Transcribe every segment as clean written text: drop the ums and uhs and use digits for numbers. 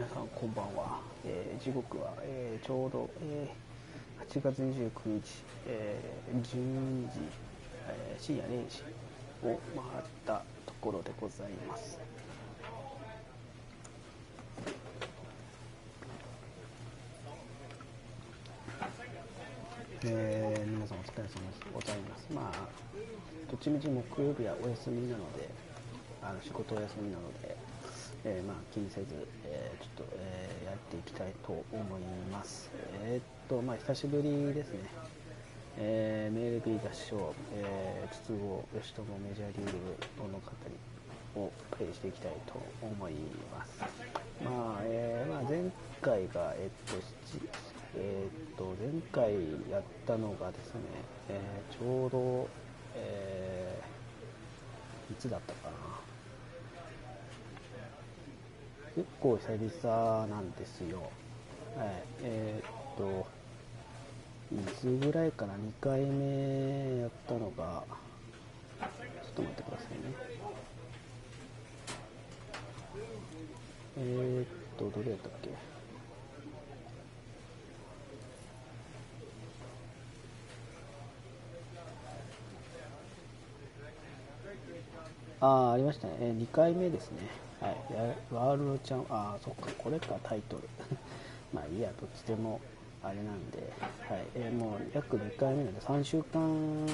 皆さんこんばんは。時刻は、ちょうど、8月29日、12時、深夜0時を回ったところでございます。皆さんお疲れ様でございます。まあどっちみち木曜日はお休みなので、仕事お休みなので、気にせず、ちょっと、やっていきたいと思います。久しぶりですね。MLB 合唱、筒香喜智のメジャーリーグ物語をプレイしていきたいと思います。前回が、前回やったのがですね、ちょうど、いつだったかな。結構久々なんですよ。いつぐらいかな、2回目やったのが、ちょっと待ってくださいね。どれやったっけ。ありましたね。2回目ですね。はい、ワールドチャン、そっか、これか、タイトル。まあいいや、どっちでもあれなんで、はい、もう約2回目なんで、3週間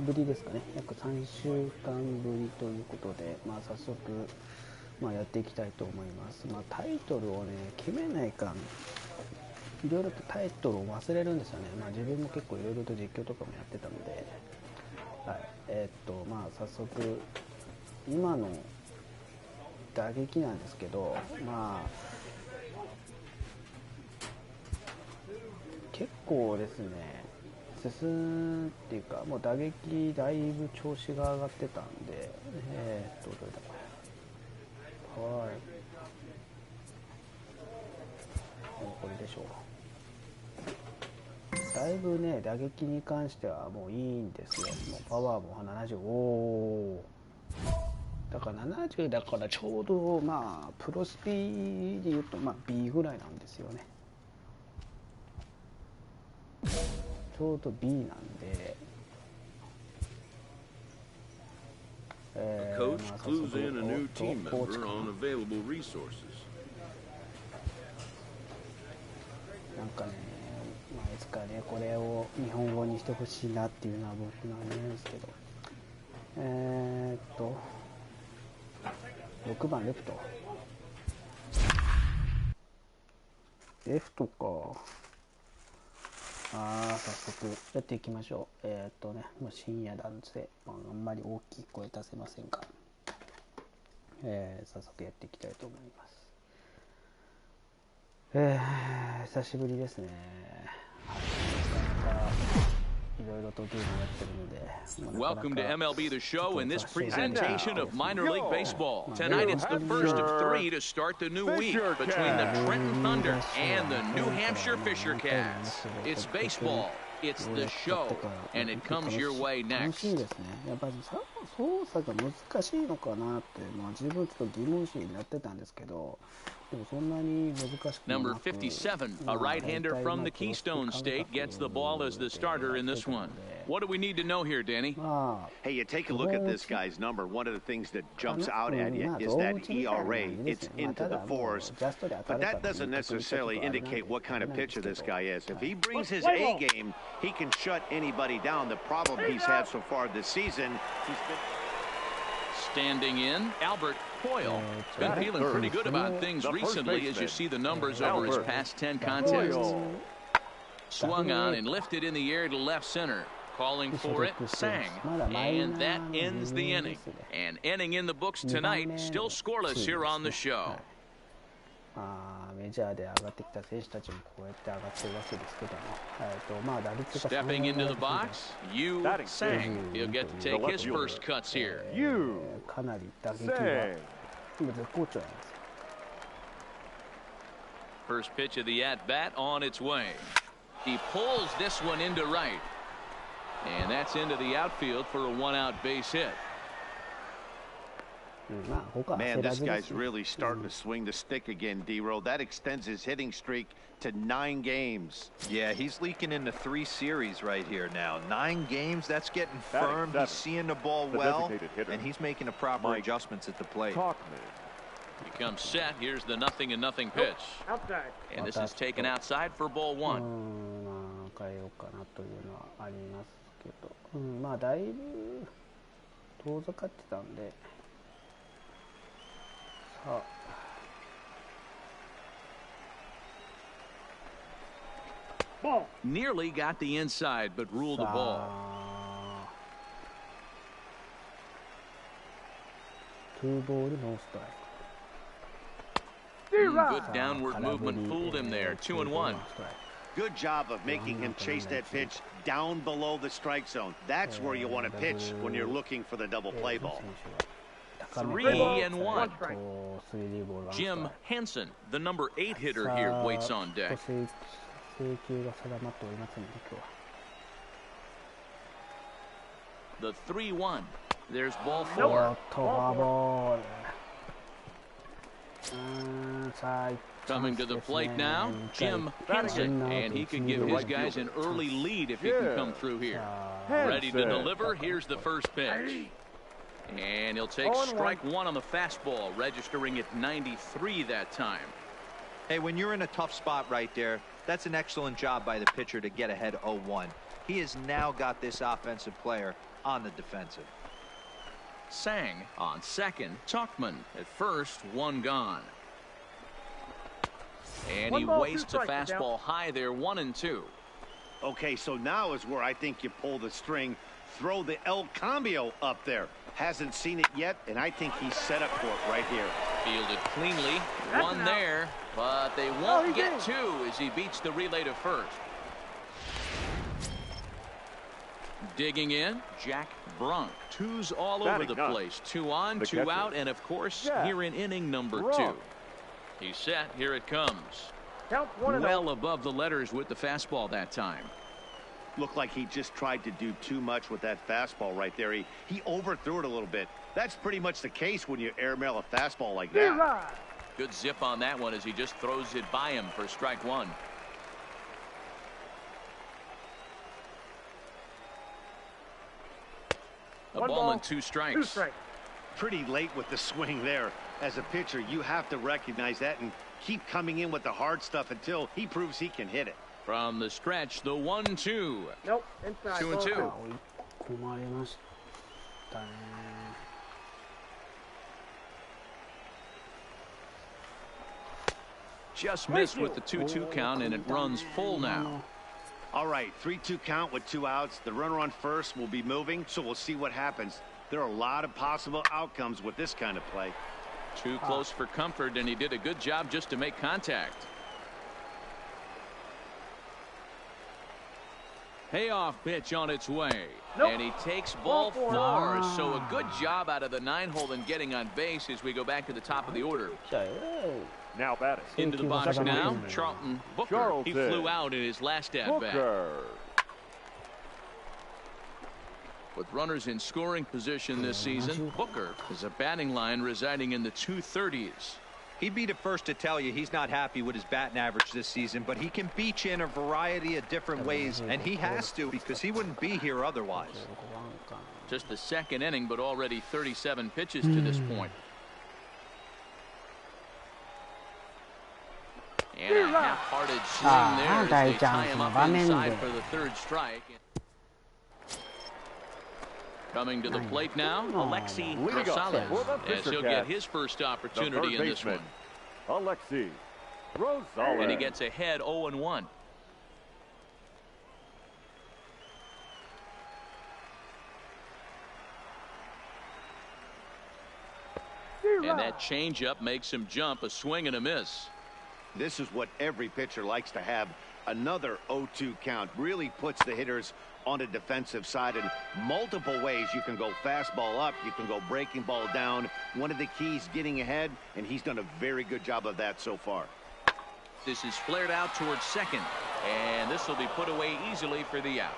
ぶりですかね。約3週間ぶりということで、早速、やっていきたいと思います。タイトルをね、決めないかん、いろいろとタイトルを忘れるんですよね。自分も結構いろいろと実況とかもやってたので、はい、早速、今の打撃なんですけど、結構ですね、進むっていうか、もう打撃だいぶ調子が上がってたんで、どれだこれ、はい、これでしょう。だいぶね、打撃に関してはもういいんですよ。もうパワーも70、だから70だからちょうどプロスピで言うとB ぐらいなんですよね。ちょうど B なんで、なんかね、いつかねこれを日本語にしてほしいなっていうのは僕のあれなんですけど、6番レフト。レフトか。早速やっていきましょう。もう深夜なんで、あんまり大きい声出せませんが、早速やっていきたいと思います。久しぶりですね。なかなかいろいろとゲームやってるので。Welcome to MLB The Show in this presentation of minor league baseball. Tonight it's the first of 3 to start the new week between the Trenton Thunder and the New Hampshire Fisher Cats. It's baseball, it's the show, and it comes your way 楽 next. しいですね。やっぱり操作が難しいのかなって、自分ちょっと疑問視になってたんですけど、でもそんなに難しくもなく、 Number 57, a right-hander from the Keystone State, gets the ball as the starter in this one. What do we need to know here, Danny? Hey, you take a look at this guy's number. One of the things that jumps out at you is that ERA. It's into the fours, but that doesn't necessarily indicate what kind of pitcher this guy is. If he brings his A game, he can shut anybody down. The problem he's had so far this season, he's been Standing in, Albert Hoyle. Been feeling pretty good about things recently as you see the numbers over his past 10 contests. Swung on and lifted in the air to left center. Calling for it, sang. And that ends the inning. An inning in the books tonight, still scoreless here on the show. メジャーで上がってきた選手たちもこうやって上がってるわけですけども、打率が Stepping into the box, Yu Sang. He'll get to take his first cuts here. かなり打撃が今絶好調なんですよ。 First pitch of the at-bat on its way. He pulls this one into right. And that's into the outfield for a one-out base hit. Man, this guy's really starting to swing the stick again, D-Roll. That extends his hitting streak to 9 games. Yeah, he's leaking into 3 series right here now. 9 games, that's getting firm. He's seeing the ball well, and he's making the proper adjustments at the plate. He comes set. Here's the 0-0 pitch. Outside. And this is taken outside for ball 1. 変えようかなというのはありますけど、まあだいぶ遠ざかってたんで、さあ。Nearly got the inside, but ruled the ball. 2ボールノーストライク。Good downward movement fooled him there. 2-1. Good job of making him chase that pitch down below the strike zone. That's where you want to pitch when you're looking for the double play ball. 3-1. Jim Henson, the number 8 hitter here, waits on deck. 制球が定まっておりませんね、今日は。 The 3-1. There's ball 4. フォアボール。Coming to the plate now, Jim Henson, and he could give his guys an early lead if he can come through here. Ready to deliver. Here's the first pitch. And he'll take strike 1 on the fastball, registering at 93 that time. Hey, when you're in a tough spot right there, that's an excellent job by the pitcher to get ahead 0-1. He has now got this offensive player on the defensive. Sang on second, Tuchman at first, 1 gone. And he wastes a fastball high there, 1-2. Okay, so now is where I think you pull the string, throw the El Cambio up there. Hasn't seen it yet, and I think he's set up for it right here. Fielded cleanly, 1 there, but they won't get 2 as he beats the relay to first. Digging in, Jack Brunk. 2s all over the place. 2 on, 2 out, and of course, here in inning number 2. He's set. Here it comes. Well above the letters with the fastball that time. Looked like he just tried to do too much with that fastball right there. He overthrew it a little bit. That's pretty much the case when you airmail a fastball like that. Good zip on that one as he just throws it by him for strike 1. A ball and 2 strikes. Pretty late with the swing there. As a pitcher, you have to recognize that and keep coming in with the hard stuff until he proves he can hit it. From the stretch, the 1-2. Nope, inside. 2-2. 込まれましたね。Just missed with the 2-2 count, and it runs full now. All right, 3-2 count with 2 outs. The runner on first will be moving, so we'll see what happens. There are a lot of possible outcomes with this kind of play. Too close for comfort, and he did a good job just to make contact. Payoff pitch on its way. And he takes ball 4. So a good job out of the 9-hole in getting on base as we go back to the top of the order. Now batting. Into the box now, Charlton Booker. He flew out in his last at-bat. With runners in scoring position this season, Booker is a batting line residing in the 230s. He'd be the first to tell you he's not happy with his batting average this season, but he can beat you in a variety of different ways, and he has to because he wouldn't be here otherwise. Just the second inning, but already 37 pitches to this point. And a half-hearted swing there as they tie him up inside for the 3rd strike. Coming to the plate now, Alexi Rosales, as he'll get his first opportunity in this one. Alexi Rosales. And he gets ahead 0-1. And that changeup makes him jump, a swing and a miss. This is what every pitcher likes to have. Another 0-2 count really puts the hitters on the defensive side in multiple ways. You can go fastball up, you can go breaking ball down. One of the keys, getting ahead, and he's done a very good job of that so far. This is flared out towards second, and this will be put away easily for the out.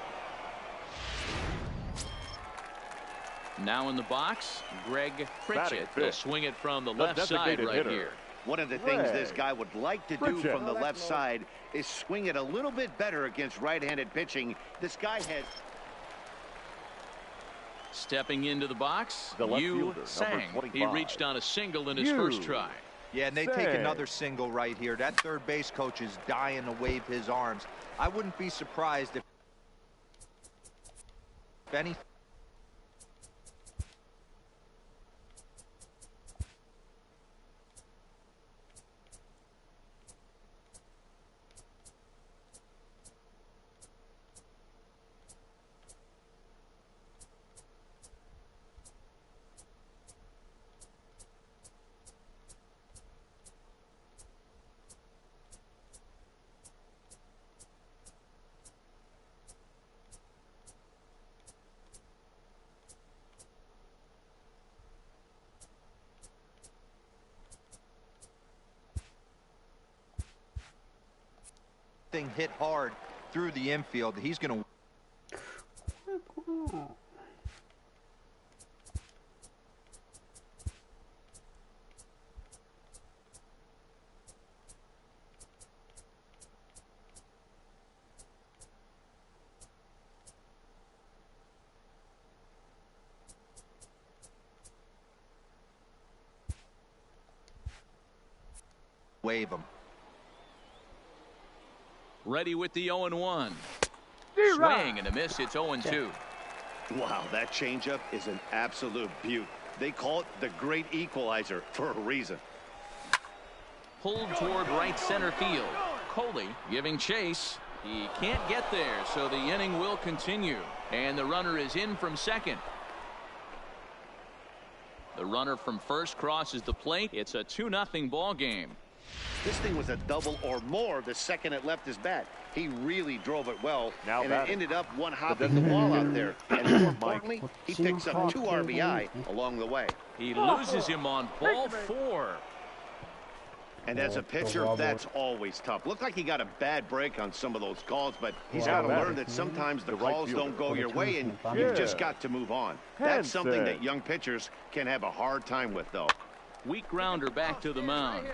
Now in the box, Greg Batting Pritchett. He'll fifth. swing it from the The left side designated right hitter. here. One of the things Greg this guy would like to do Pritchett. from the left side is swing it a little bit better against right-handed pitching. This guy has... Stepping into the box, The left Yu fielder, Sang. number He 25. reached on a single in his Yu first try. Yeah, and they Sang. take another single right here. That third base coach is dying to wave his arms. I wouldn't be surprised if any. Thing hit hard through the infield. He's going to wave him. Ready with the 0-1. Swing and a miss. It's 0-2. Wow, that changeup is an absolute beaut. They call it the great equalizer for a reason. Pulled toward right center field. Coley giving chase. He can't get there, so the inning will continue. And the runner is in from second. The runner from first crosses the plate. It's a 2-0 ball game. This thing was a double or more the second it left his bat. He really drove it well, Now and it batting. ended up one hopping the ball out there. And more importantly, he picks up 2 RBI along the way. He loses him on ball 4. And as a pitcher, that's always tough. Looked like he got a bad break on some of those calls, but he's got to learn that sometimes the right calls don't fielder. go your way, and you've just got to move on. That's something that young pitchers can have a hard time with, though. Weak grounder back to the mound.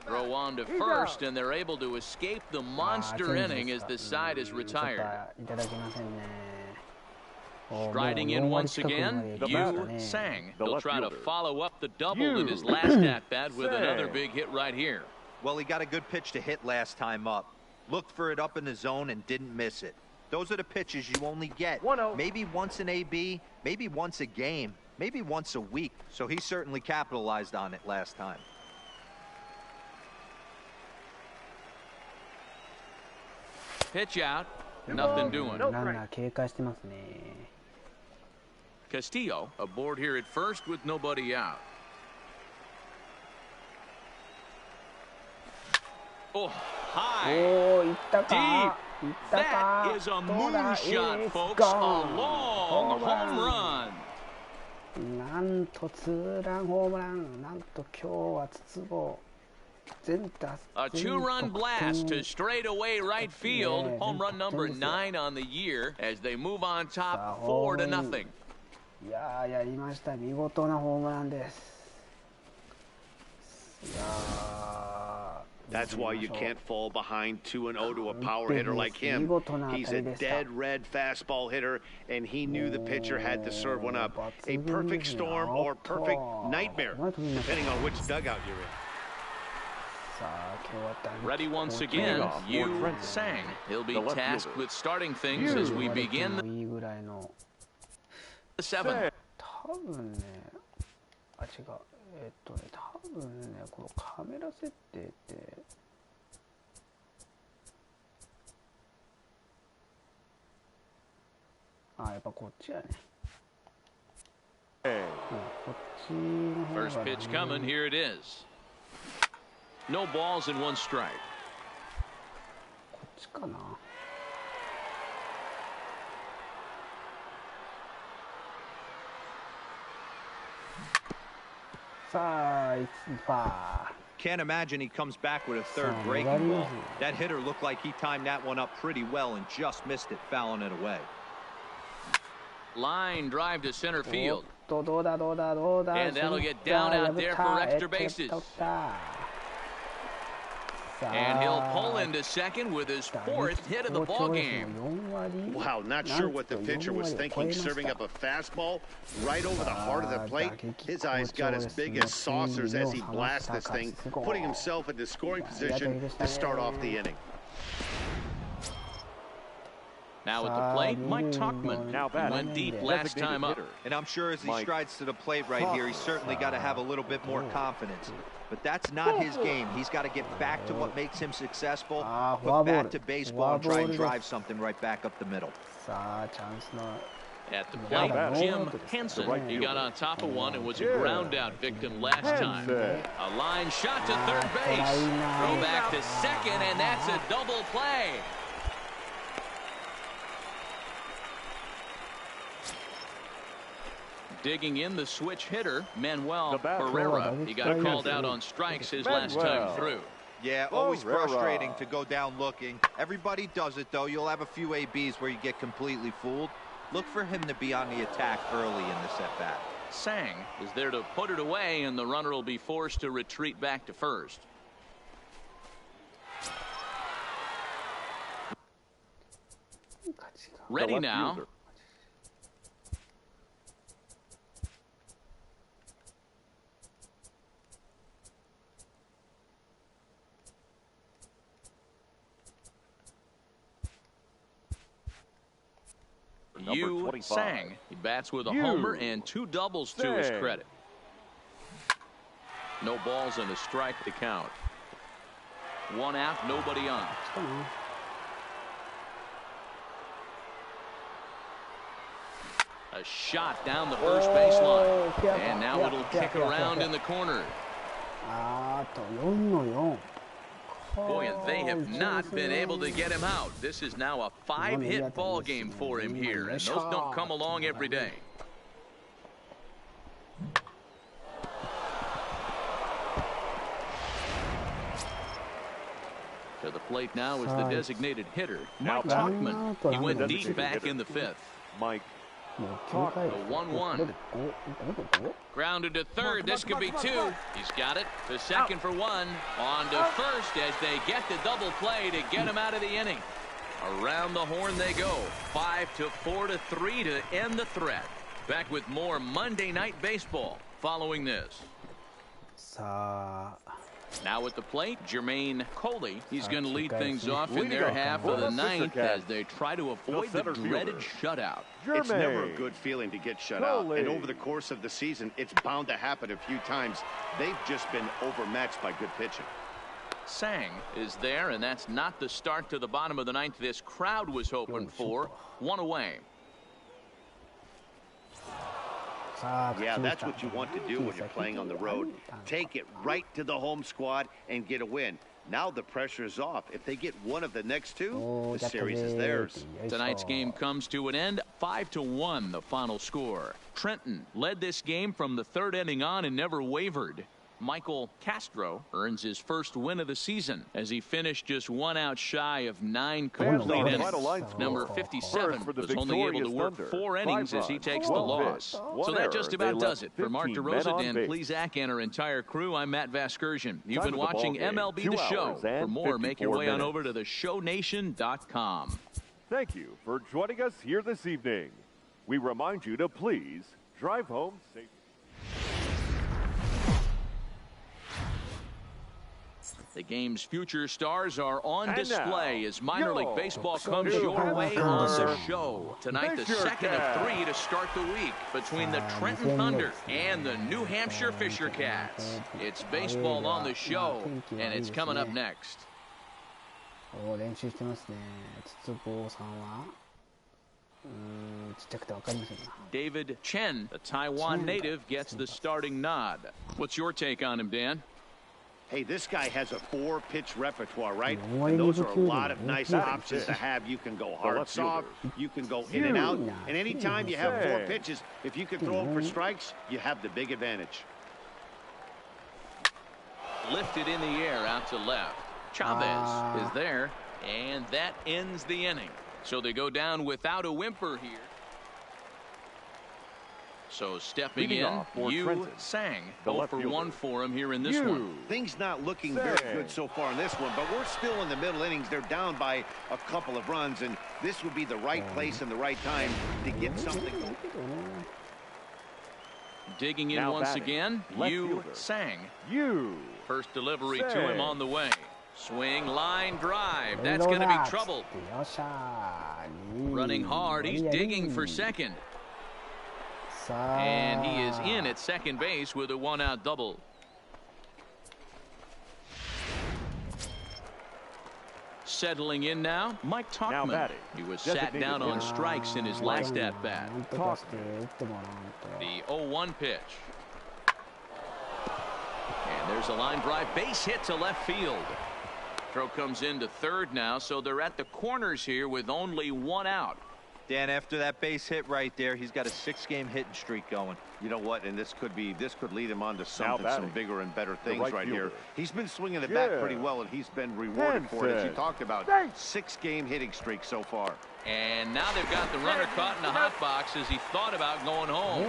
Throw on to first, and they're able to escape the monster inning as the side is retired. Striding in once again, Yu Sang. He'll try to follow up the double in his last at-bat with another big hit right here. Well, he got a good pitch to hit last time up. Looked for it up in the zone and didn't miss it. Those are the pitches you only get. Maybe once an AB, maybe once a game, maybe once a week. So he certainly capitalized on it last time. Pitch out. Nothing doing. Castillo aboard here at first with nobody out. Oh, high. Deep. That is a moonshot, folks. A long home run. なんとツーランホームラン。なんと今日は筒香全打 A 2-run blast to straightaway right field. Home run number 9 on the year as they move on top 4-0. いやー、やりました。見事なホームランです。いやー That's why you can't fall behind 2-0 to a power hitter like him. He's a dead red fastball hitter, and he knew the pitcher had to serve one up. A perfect storm or perfect nightmare, depending on which dugout you're in. Ready once again, Yu Sang. He'll be tasked with starting things as we begin the 7th. 多分ね、あ、違う。多分ね、このカメラ設定ってあ、やっぱこっちやね。こっちの方がね。First pitch coming, here it is. No balls and 1 strike. こっちかな。Can't imagine he comes back with a third breaking ball. That hitter looked like he timed that one up pretty well and just missed it, fouling it away. Line drive to center おっ field. とどうだどうだどうだ And that'll セ get ンタ down ー out 破っ there た for extra 取った bases. 取ったさ And he'll pull あ into second with his 打 fourth 撃 hit of the 好 ball 調です game. もう4割 Wow, not なん sure what と the pitcher 4 was 割を超 thinking, えまし serving た up a fastball right over the heart of the 打 plate. 撃 His 好 eyes 調 got で as す big ね as saucers 水 as を he 冷ま blasts した this か thing, すごい putting himself in the scoring いやいや position でした to start off the ね inning. Now at the さあ plate, 二 Mike 塁 Tuchman. の He went deep last time up. And I'm sure as he Mike. strides to the plate right here, he's certainly got to have a little bit more confidence. But that's not his game. He's got to get back to what makes him successful, あーフォア put ボー bat ル to フォ baseball ア and ボ try ー and ルで drive す something right back up the middle. さあチャンスの At the ま plate, だノーア Jim ウトですから Henson. ね He got on top of one and was a Yeah. ground out victim last time. Henson. A line shot to Ah, third base. try Throw now. back to second, and that's a double play. Digging in the switch hitter, Manuel The bat. Herrera. He got called out on strikes his last time Manuel. through. Yeah, always Herrera. frustrating to go down looking. Everybody does it, though. You'll have a few ABs where you get completely fooled. Look for him to be on the attack early in the set-bat. Sang is there to put it away, and the runner will be forced to retreat back to first. Ready left now. fielder. Number Yu 25. Sang. He bats with a Yu homer and 2 doubles to his Sang. credit. No balls and a strike to count. 1 out, nobody on. 来たな A shot down the first baseline. Oh, yeah, And now yeah, it'll yeah, kick yeah, around yeah. in the corner. あーと4の4 Boy, and they have not been able to get him out. This is now a 5-hit ball game for him here, and those don't come along every day. To the plate now is the designated hitter, Now Mike back. Tuchman. He went deep Designated back hitter. in the 5th. Mike. もう9回The 1-1. これで5 Grounded to third. This could be 2. He's got it. To second for 1. On to first as they get the double play to get him out of the inning. Around the horn they go. 5-4-3 to end the threat. Back with more Monday Night Baseball following this. さあ Now at the plate, Jermaine Coley. He's going to lead things off in Leading their off half for of the the 9th Fisher as they try to avoid the center dreaded fielder. shutout. It's never a Jermaine. good feeling to get shut out. Coley. And over the course of the season, it's bound to happen a few times. They've just been overmatched by good pitching. Sang is there, and that's not the start to the bottom of the 9th this crowd was hoping for. 1 away. さあ Yeah, 勝ちまし that's た what you want to do when you're playing on the road. Take it right to the home squad and get a win. Now the pressure is off. If they get one of the next 2, おー the じゃった series is ぜ theirs. よいしょ Tonight's game comes to an end. 5-1 the final score. Trenton led this game from the 3rd inning on and never wavered. Michael Castro earns his first win of the season as he finished just 1 out shy of 9 complete Final innings. line Number score. 57 First for the was only able to victorious work Thunder. 4 innings 5 as he runs, takes the 12 loss. hits, So 1 that error. just They about left does it. For Mark 15 men on DeRosa, Dan base. Plesac, and our entire crew, I'm Matt Vasgersian. You've Time been of the watching ball game, MLB 2 The Show. hours For and more, make your 54 way on minutes. over to theshownation.com. Thank you for joining us here this evening. We remind you to please drive home safely. The game's future stars are on And display now, as minor league your baseball Fisher comes your way on the show. Tonight, the Fisher second of Cats. 3 to start the week between the Trenton Thunder and the New Hampshire Fisher Cats. It's baseball on the show, and it's coming up next. おー練習してますね筒香さんはちっちゃくて分かりませんな David Chen, the Taiwan native, gets the starting nod. What's your take on him, Dan? Hey, this guy has a 4-pitch repertoire, right? Why And those would are a you lot do of that? nice Yeah. options to have. You can go hard left soft, fielder. you can go in and out. Yeah. And anytime you have 4 Yeah. pitches, if you can throw them for strikes, you have the big advantage. Lifted in the air out to left. Chavez is there, and that ends the inning. So they go down without a whimper here. So stepping Leading in, off for Yu Trenton, Sang. the 0 left for fielder. 1 for him here in this one. Things not looking very good so far in this one, but we're still in the middle innings. They're down by a couple of runs, and this would be the right place and the right time to get something. Digging in Now once batting, again, left Yu fielder. Sang. You. First delivery to Sang. him on the way. Swing, line, drive. That's going to be trouble. Running hard. He's digging for second. And he is in at second base with a 1-out double. Settling in now, Mike Now Tauchman. batting, He was designated sat down on hitter. strikes in his last at-bat. The 0-1 pitch. And there's a line drive, base hit to left field. Throw comes into third now, so they're at the corners here with only 1 out. Dan, after that base hit right there, he's got a 6-game hitting streak going. You know what? And this could lead him on to something, batting, some bigger and better things right here. fielder. He's been swinging the bat pretty well, and he's been rewarded for it, as you talked about. 6-game hitting streak so far. And now they've got the runner caught in the hot box as he thought about going home.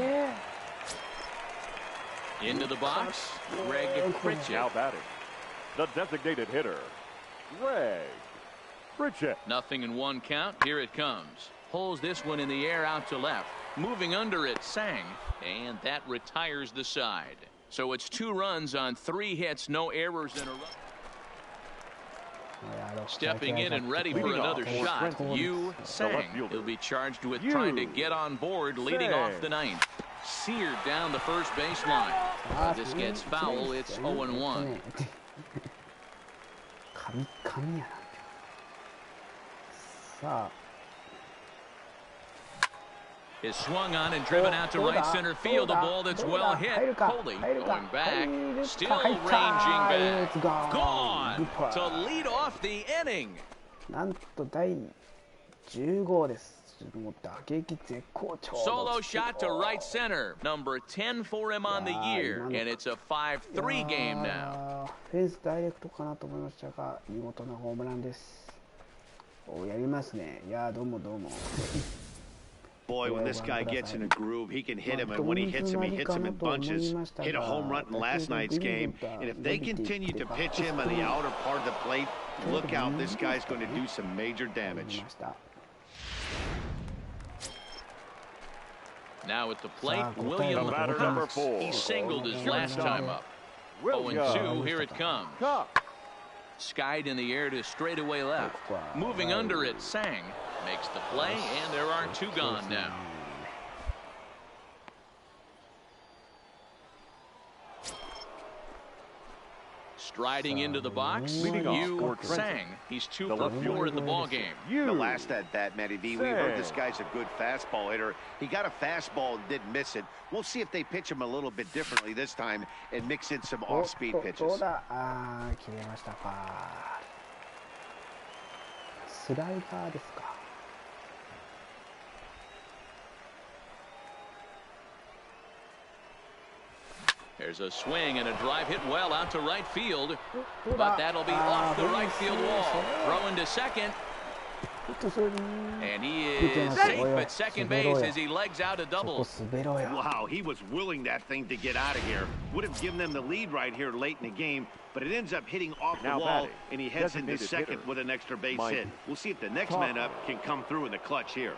Into the box, Greg Pritchett. Now batting, the designated hitter, Greg Pritchett. 0-1 count. Here it comes. Pulls this one in the air out to left. Moving under it, Sang. And that retires the side. So it's 2 runs on 3 hits, no errors in a run. Stepping in and ready for another shot, Yu Sang. He'll be charged with trying to get on board, leading off the 9th. Seared down the first baseline. This gets foul. It's 0-1. Is swung on and driven out to right center field. A ball that's well hit. Coley going back. Still ranging back. Gone to lead off the inning. なんと第10号です。もう打撃絶好調。 Solo shot to right center. Number 10 for him on the year. And it's a 5-3 game now. フェンスダイレクトかなと思いましたが、見事なホームランです。お、やりますね。いや、どうもどうも。 Boy, when this guy gets in a groove, he can hit him, and when he hits him in bunches. Hit a home run in last night's game, and if they continue to pitch him on the outer part of the plate, look out, this guy's going to do some major damage. Now at the plate, William Cox. He singled his last time up. 0-2, here it comes. Skied in the air to straightaway left. Moving under it, Sang. Makes the play, and there are 2 gone now. Striding into the box, Yu Sang. He's 2 for 4 in the ballgame. The last at-bat, Matty V, we heard this guy's a good fastball hitter. He got a fastball and didn't miss it. We'll see if they pitch him a little bit differently this time and mix in some off-speed pitches. 切れましたか。スライダーですか。 There's a swing and a drive hit well out to right field, but that'll be off the right field wall. Throw into second, and he is safe at second base as he legs out a double. Wow, he was willing that thing to get out of here. Would have given them the lead right here late in the game, but it ends up hitting off the wall, and he heads into second with an extra base hit. We'll see if the next man up can come through in the clutch here.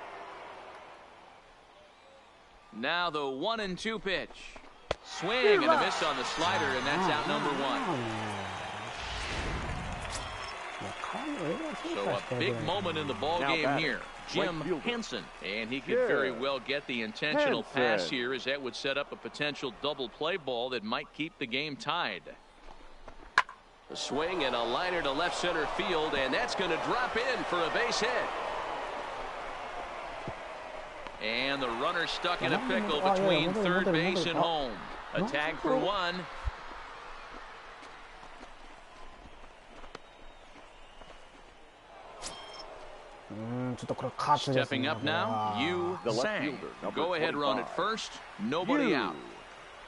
Now the 1-2 pitch. Swing and a miss on the slider, and that's out number 1. So a big moment in the ball game here. Jim Henson, and he could very well get the intentional pass here, as that would set up a potential double play ball that might keep the game tied. A swing and a liner to left center field, and that's going to drop in for a base hit. And the runner stuck in a pickle between third base and home. A tag for 1. Stepping up now, Yu Sang. Go ahead run at first. Nobody out.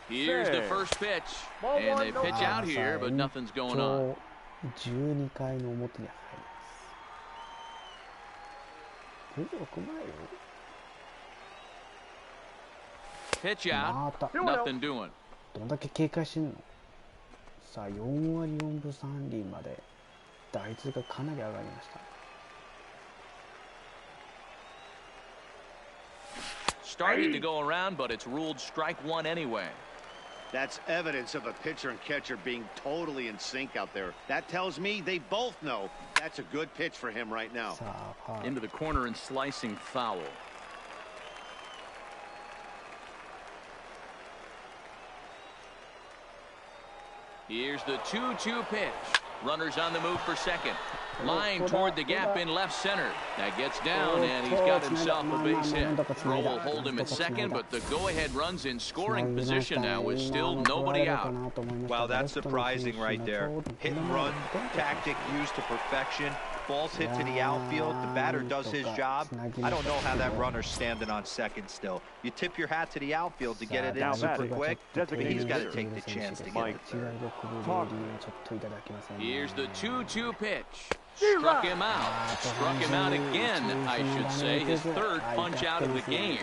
Here's the first pitch. And they pitch out here, but nothing's going on. 12回の表に入ります。16前よ。pitch out. Nothing doing. どんだけ警戒してんの。さあ4割4分3厘まで打率がかなり上がりました。Started to go around, but it's ruled strike one anyway. That's evidence of a pitcher and catcher being totally in sync out there. That tells me they both know that's a good pitch for him right now. Into the corner and slicing foul. Here's the 2-2 pitch. Runners on the move for second. Line toward the gap in left center. That gets down, and he's got himself a base hit. Throw will hold him at second, but the go-ahead run's in scoring position now with still nobody out. Wow, that's surprising right there. Hit and run, tactic used to perfection. Ball's hit to the outfield. The batter does his job. I don't know how that runner's standing on second still. You tip your hat to the outfield to get it in super quick, but he's got to take the chance to get it there. Here's the 2-2 pitch. Struck him out. Struck him out again, I should say. His third punch out of the game.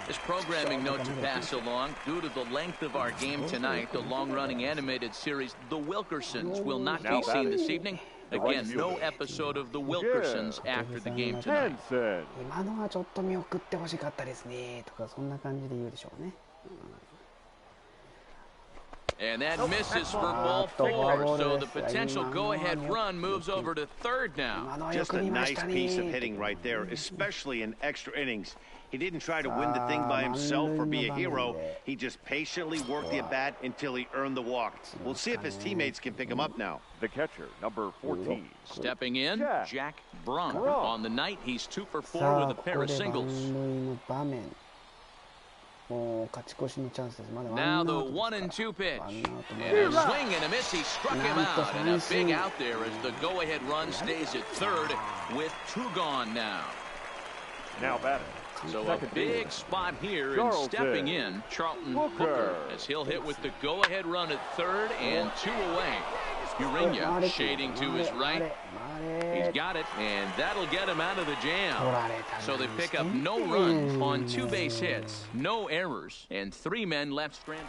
This programming note to pass along. Due to the length of our game tonight, the long-running animated series The Wilkersons will not be seen this evening. Again, no episode of The Wilkersons after the game tonight. 今のはちょっと見送ってほしかったですねとかそんな感じで言うでしょうね。And that misses for ball 4, so the potential go-ahead run moves over to third now. Just a nice piece of hitting right there, especially in extra innings. He didn't try to win the thing by himself or be a hero. He just patiently worked the at-bat until he earned the walk. We'll see if his teammates can pick him up now. The catcher, number 14. Stepping in, Jack Brunk. On the night, he's 2 for 4 with a pair of singles. Now the 1-2 pitch. And a swing and a miss. He struck him out. And a big out there as the go-ahead run stays at third with 2 gone now. Now batting. So a big spot here and stepping in, Charlton Hooker, as he'll hit with the go-ahead run at third and 2 away. Uriña shading to his right. He's got it, and that'll get him out of the jam. So they pick up no runs on 2 base hits, no errors, and 3 men left stranded.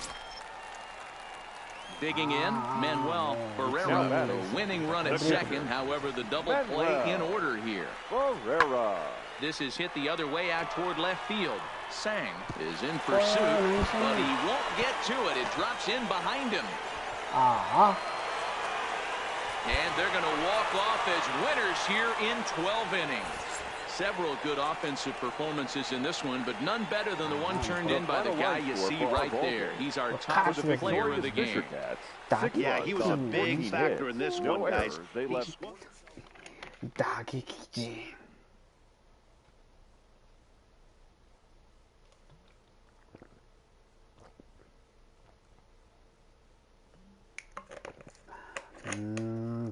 Digging in, Manuel Ferreira, the winning run at second. However, the double play in order here. Ferreira. This is hit the other way out toward left field. Sang is in pursuit, but he won't get to it. It drops in behind him. And they're going to walk off as winners here in 12 innings. Several good offensive performances in this one, but none better than the one turned in by the guy you see right there. He's our top player of the game. Yeah, he was a big factor in this one, guys.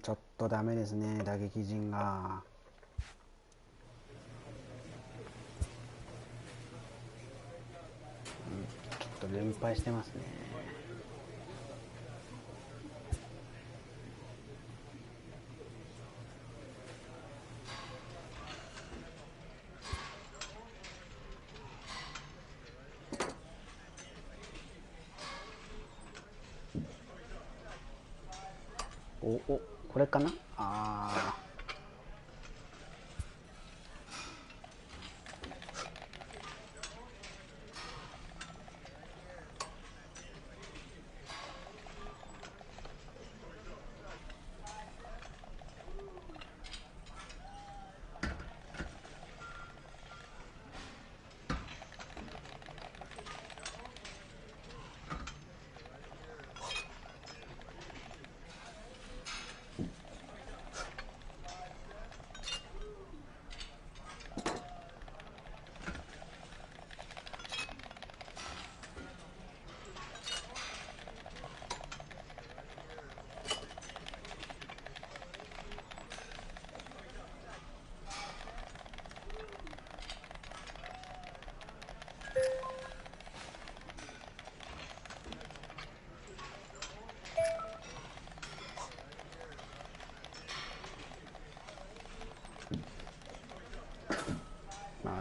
ちょっとダメですね、打撃陣が。ちょっと連敗してますね。これかな。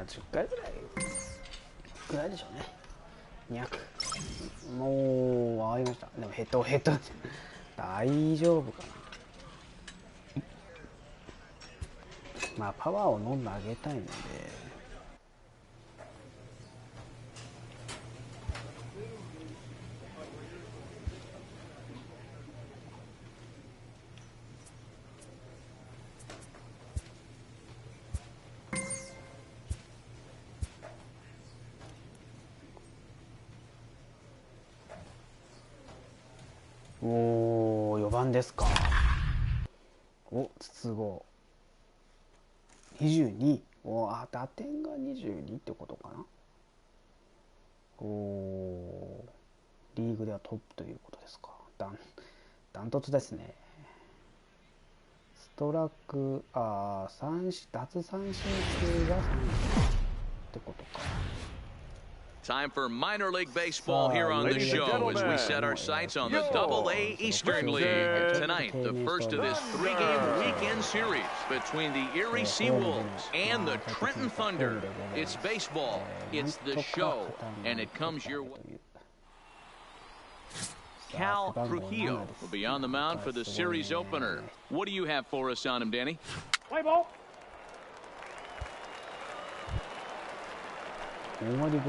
10回ぐらいでしょうね。200。もう上がりました。でもヘッド大丈夫かな。まあパワーを飲んであげたいので、おお4番ですか。お筒香22。おあ打点が22ってことかな。おリーグではトップということですか。ダントツですね。ストラック奪三振数が3ってことか。Time for minor league baseball here on the show as we set our sights on the Double-A Eastern League. Tonight, the first of this 3-game weekend series between the Erie Seawolves and the Trenton Thunder. It's baseball, it's the show, and it comes your way. Cal Trujillo will be on the mound for the series opener. What do you have for us on him, Danny? Play ball.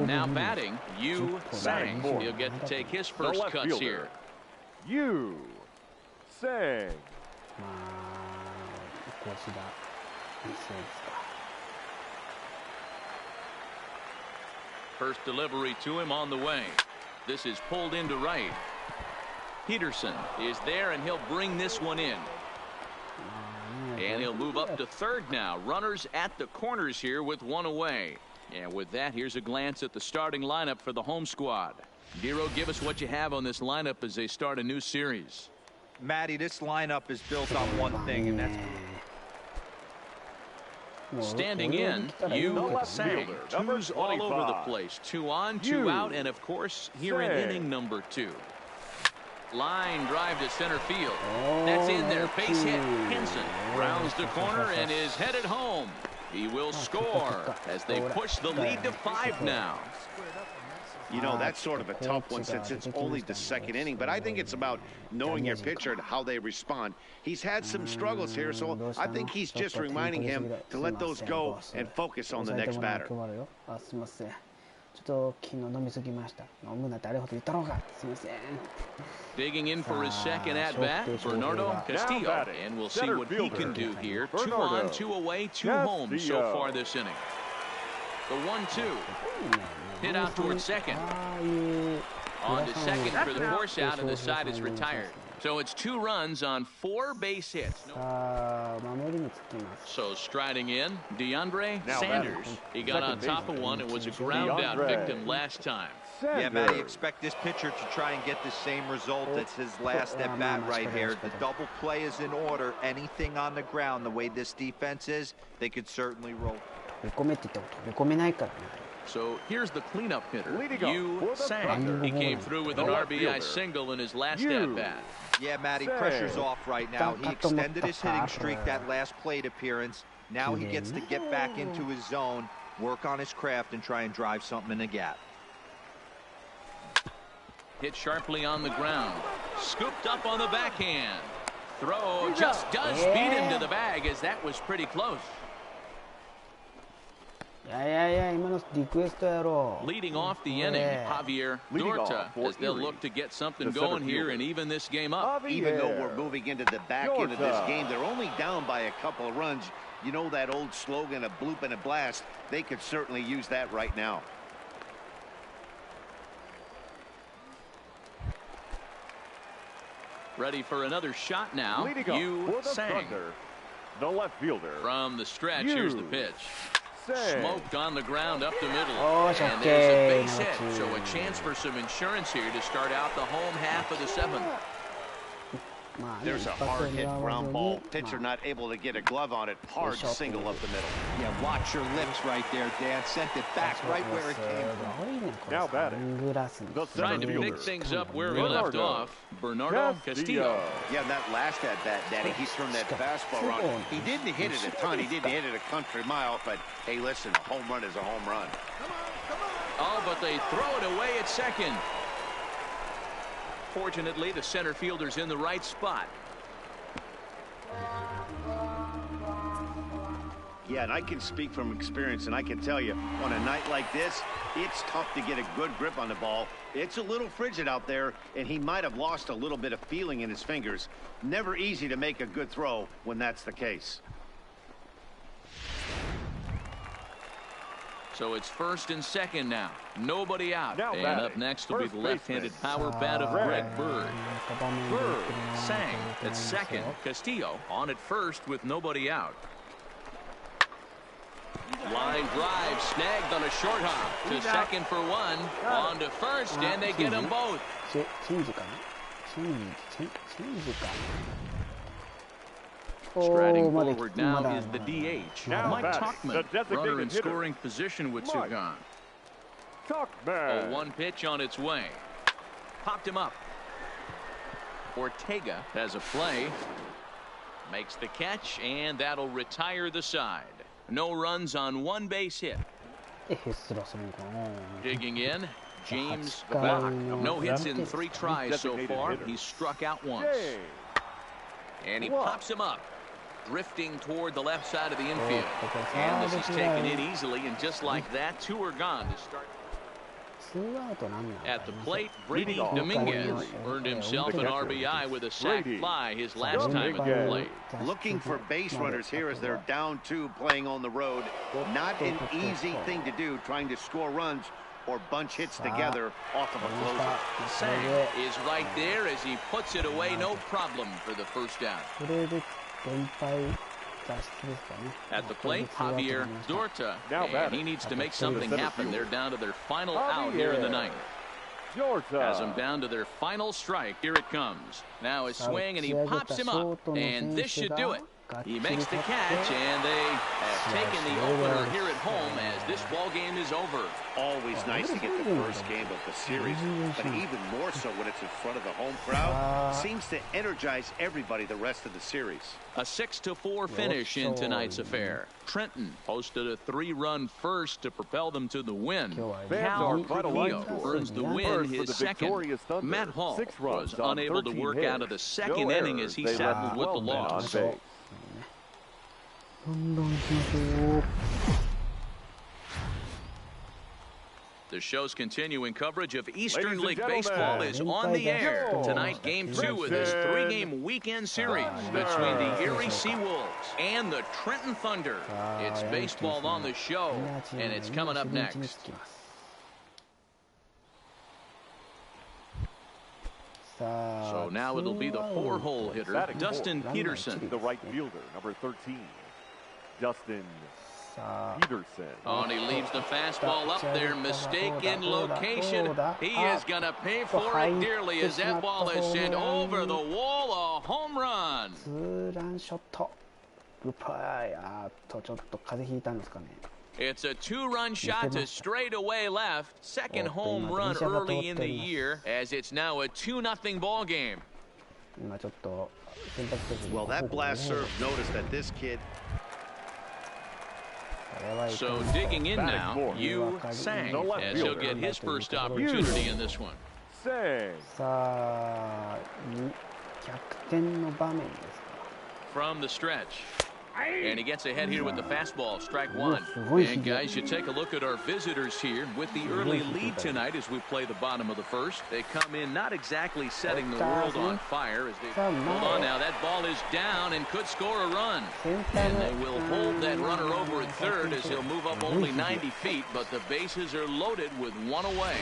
Now batting, Yu Sang. He'll get to take his first cuts here. Yu Sang. First delivery to him on the way. This is pulled into right. Peterson is there, and he'll bring this one in. And he'll move up to third now. Runners at the corners here with one away. And with that, here's a glance at the starting lineup for the home squad. Dero, give us what you have on this lineup as they start a new series. Matty, this lineup is built on one thing, and that's... Standing in, Yu Sang. Twos all over the place. 2 on, 2 out, and of course, here in inning number 2. Line drive to center field. That's in there. Base hit. Henson rounds the corner and is headed home. He will score as they push the lead to 5 now. You know, that's sort of a tough one since it's only the second inning, but I think it's about knowing your pitcher and how they respond. He's had some struggles here, so I think he's just reminding him to let those go and focus on the next batter. Digging in for his second at-bat, Bernardo Castillo, and we'll see what he can do here. 2 on, 2 away, 2 home so far this inning. The 1-2. Hit out towards second. On to second for the force out, and the side is retired. So it's 2 runs on 4 base hits. So striding in, DeAndre Sanders. He got on top of one. It was a ground out victim last time. Yeah, Matty, expect this pitcher to try and get the same result as his last at bat right here. The double play is in order. Anything on the ground, the way this defense is, they could certainly roll. So here's the cleanup hitter, Yu Sang. He came through with an RBI single in his last at-bat. Yeah, Matty, pressure's off right now. He extended his hitting streak that last plate appearance. Now he gets to get back into his zone, work on his craft, and try and drive something in the gap. Hit sharply on the ground. Scooped up on the backhand. Throw just does beat him to the bag, as that was pretty close. Leading off the inning, Javier Dorta, as they'll look to get something going here and even this game up. Even though we're moving into the back end of this game, they're only down by a couple of runs. You know that old slogan, a bloop and a blast? They could certainly use that right now. Ready for another shot now. Yu Sang. The left fielder. From the stretch, here's the pitch. Smoked on the ground up the middle. And there's a base hit. So a chance for some insurance here to start out the home half of the 7th. There's a hard hit ground ball. Pitcher not able to get a glove on it. Hard single up the middle. Yeah, watch your lips right there, Dan. Sent it back right where it came from. Now batting. Trying to pick things up where we left off, Bernardo Castillo. Yeah, that last at-bat, Daddy, he turned that fastball around. He didn't hit it a ton. He didn't hit it a country mile, but hey, listen, a home run is a home run. Oh, but they throw it away at second. Fortunately, the center fielder's in the right spot. Yeah, and I can speak from experience, and I can tell you, on a night like this, it's tough to get a good grip on the ball. It's a little frigid out there, and he might have lost a little bit of feeling in his fingers. Never easy to make a good throw when that's the case. So it's first and second now. Nobody out. Now and up next will be the left-handed power bat of Greg Bird. Bird sang at second. Castillo on at first with nobody out. Line drive snagged on a short hop to second for one. On to first, and they get them both. Striding forward now is the DH. Mike Tuchman, runner in scoring position with Sugan. Tuchman. 1 pitch on its way. Popped him up. Ortega has a play. Makes the catch, and that'll retire the side. No runs on 1 base hit. Digging in, James Bach. No hits in 3 tries so far. He's struck out once. And he pops him up. Drifting toward the left side of the infield. And this is taken in easily, and just like that, 2 are gone to start. At the plate, Brady Dominguez earned himself an RBI with a sac fly his last time at the plate. Looking for base runners here as they're down 2 playing on the road. Not an easy thing to do, trying to score runs or bunch hits together off of a closer. Sang is right there as he puts it away, no problem for the first down. At the plate, Javier Dorta, and he needs to make something happen. They're down to their final out here in the 9th. Has them down to their final strike. Here it comes. Now a swing, and he pops him up, and this should do it. He makes the catch, and they have taken the opener here at home as this ball game is over. Always nice to get the first game of the series, but even more so when it's in front of the home crowd. Seems to energize everybody the rest of the series. A 6-4 finish in tonight's affair. Trenton posted a 3-run first to propel them to the win. Cal Trujillo earns the win, his second. Matt Hall was unable to work out of the second inning as he settled with the loss. The show's continuing coverage of Eastern League Baseball is on the air. Tonight, Game 2 of this 3-game weekend series between the Erie Seawolves and the Trenton Thunder. It's baseball on the show, and it's coming up next. So now it'll be the 4-hole hitter, Dustin Peterson. The right fielder, number 13, Dustin Peterson. Oh, and he leaves the fastball up there. Mistaken location. He is going to pay for it dearly as that ball is sent over the wall. A home run. It's a 2-run shot to straightaway left. Second home run early in the year as it's now a 2-0 ball game. Well, that blast serve noticed that this kid. So digging in now, Yu Sang, as he'll get his first opportunity in this one. From the stretch. And he gets ahead here with the fastball, strike 1. And guys, you take a look at our visitors here with the early lead tonight as we play the bottom of the first. They come in not exactly setting the world on fire as they hold on now. That ball is down and could score a run. And they will hold that runner over at third as he'll move up only 90 feet, but the bases are loaded with 1 away.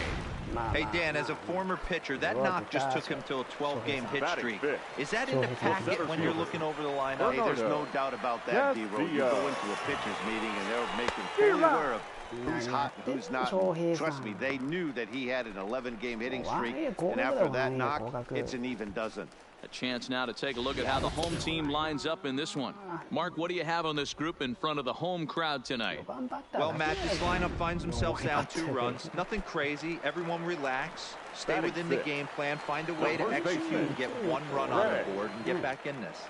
Hey, Dan, as a former pitcher, that knock just took him to a 12-game hit streak. Is that in the packet when you're looking over the lineup? Hey, there's no doubt about that, D-Road. You go into a pitcher's meeting, and they're making fully aware of who's hot and who's not. Trust me, they knew that he had an 11-game hitting streak, and after that knock, it's an even dozen. A chance now to take a look at how the home team lines up in this one. Mark, what do you have on this group in front of the home crowd tonight? Well, Matt, this lineup finds themselves down 2 runs. Nothing crazy. Everyone relax. Stay within the game plan. Find a way to execute and get 1 run on the board and get back in this.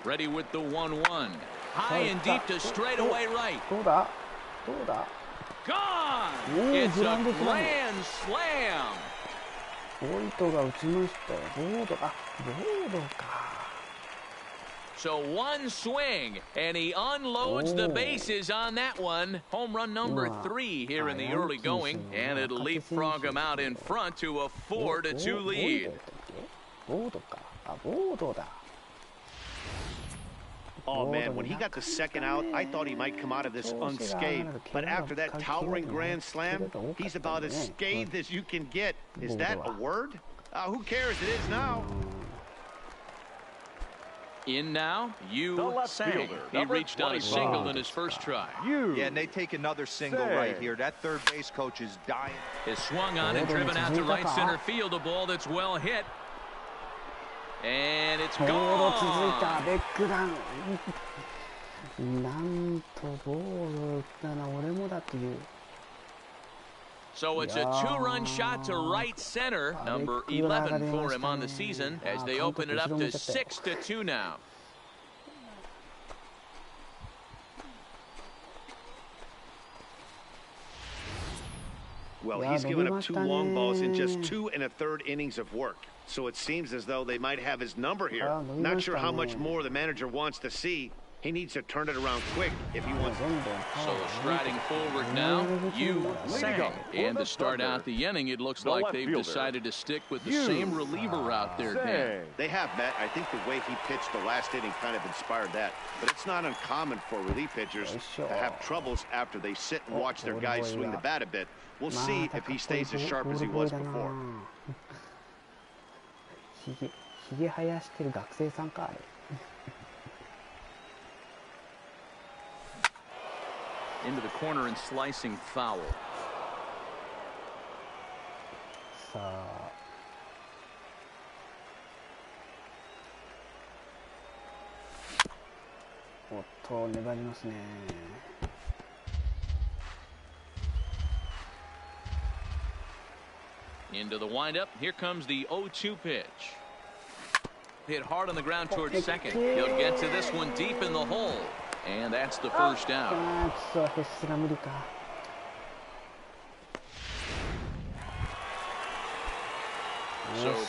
Ready with the 1-1. High and deep to straightaway right. gone. It's a grand slam. ボイトが打ちましたよ。ボードか。 So one swing, and he unloads the bases on that one. Home run number 3 here in the early going, and it'll leapfrog him out in front to a 4-2 lead. ボードか。あ、ボードだ。 Oh, man, when he got the second out, I thought he might come out of this unscathed. But after that towering grand slam, he's about as scathed as you can get. Is that a word? Who cares? It is now. In now, Sang. He reached on a single in his first try. Yeah, and they take another single right here. That third base coach is dying. Is swung on and driven out to right center field. A ball that's well hit. And it's ボード続い gone. た。ベックダウン。なんとボード打ったな。俺もだっていう。 So it's a 2-run shot to right center, number 11 for him on the season, as they open it up to 6-2 now. Well, he's given up 2 long balls in just 2 1/3 innings of work. So it seems as though they might have his number here. Not sure how much more the manager wants to see. He needs to turn it around quick if he wants. So striding forward now, Sang. And to start out the inning, it looks like they've decided to stick with the same reliever out there, Dan. They have, Matt. I think the way he pitched the last inning kind of inspired that. But it's not uncommon for relief pitchers to have troubles after they sit and watch their guys swing the bat a bit. We'll see if he stays as sharp as he was before. ひげ生やしてる学生さんかあれ。 Into the corner and slicing foul. さあ。おっと、粘りますね。 Into the windup. Here comes the 0-2 pitch. Hit hard on the ground towards second. He'll get to this one deep in the hole. And that's the first out. So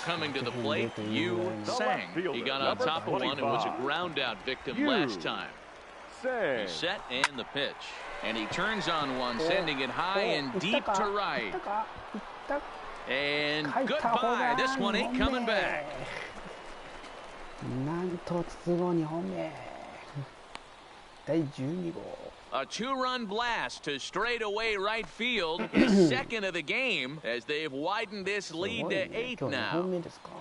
coming to the plate, Sang. He got on top of one and was a ground out victim last time. He's set and the pitch. And he turns on one, sending it high and deep to right. And goodbye. This one ain't coming back. なんと筒香2本目。第12号。 A 2-run blast to straightaway right field, his second of the game, as they've widened this lead to 8 now. 2本目ですか。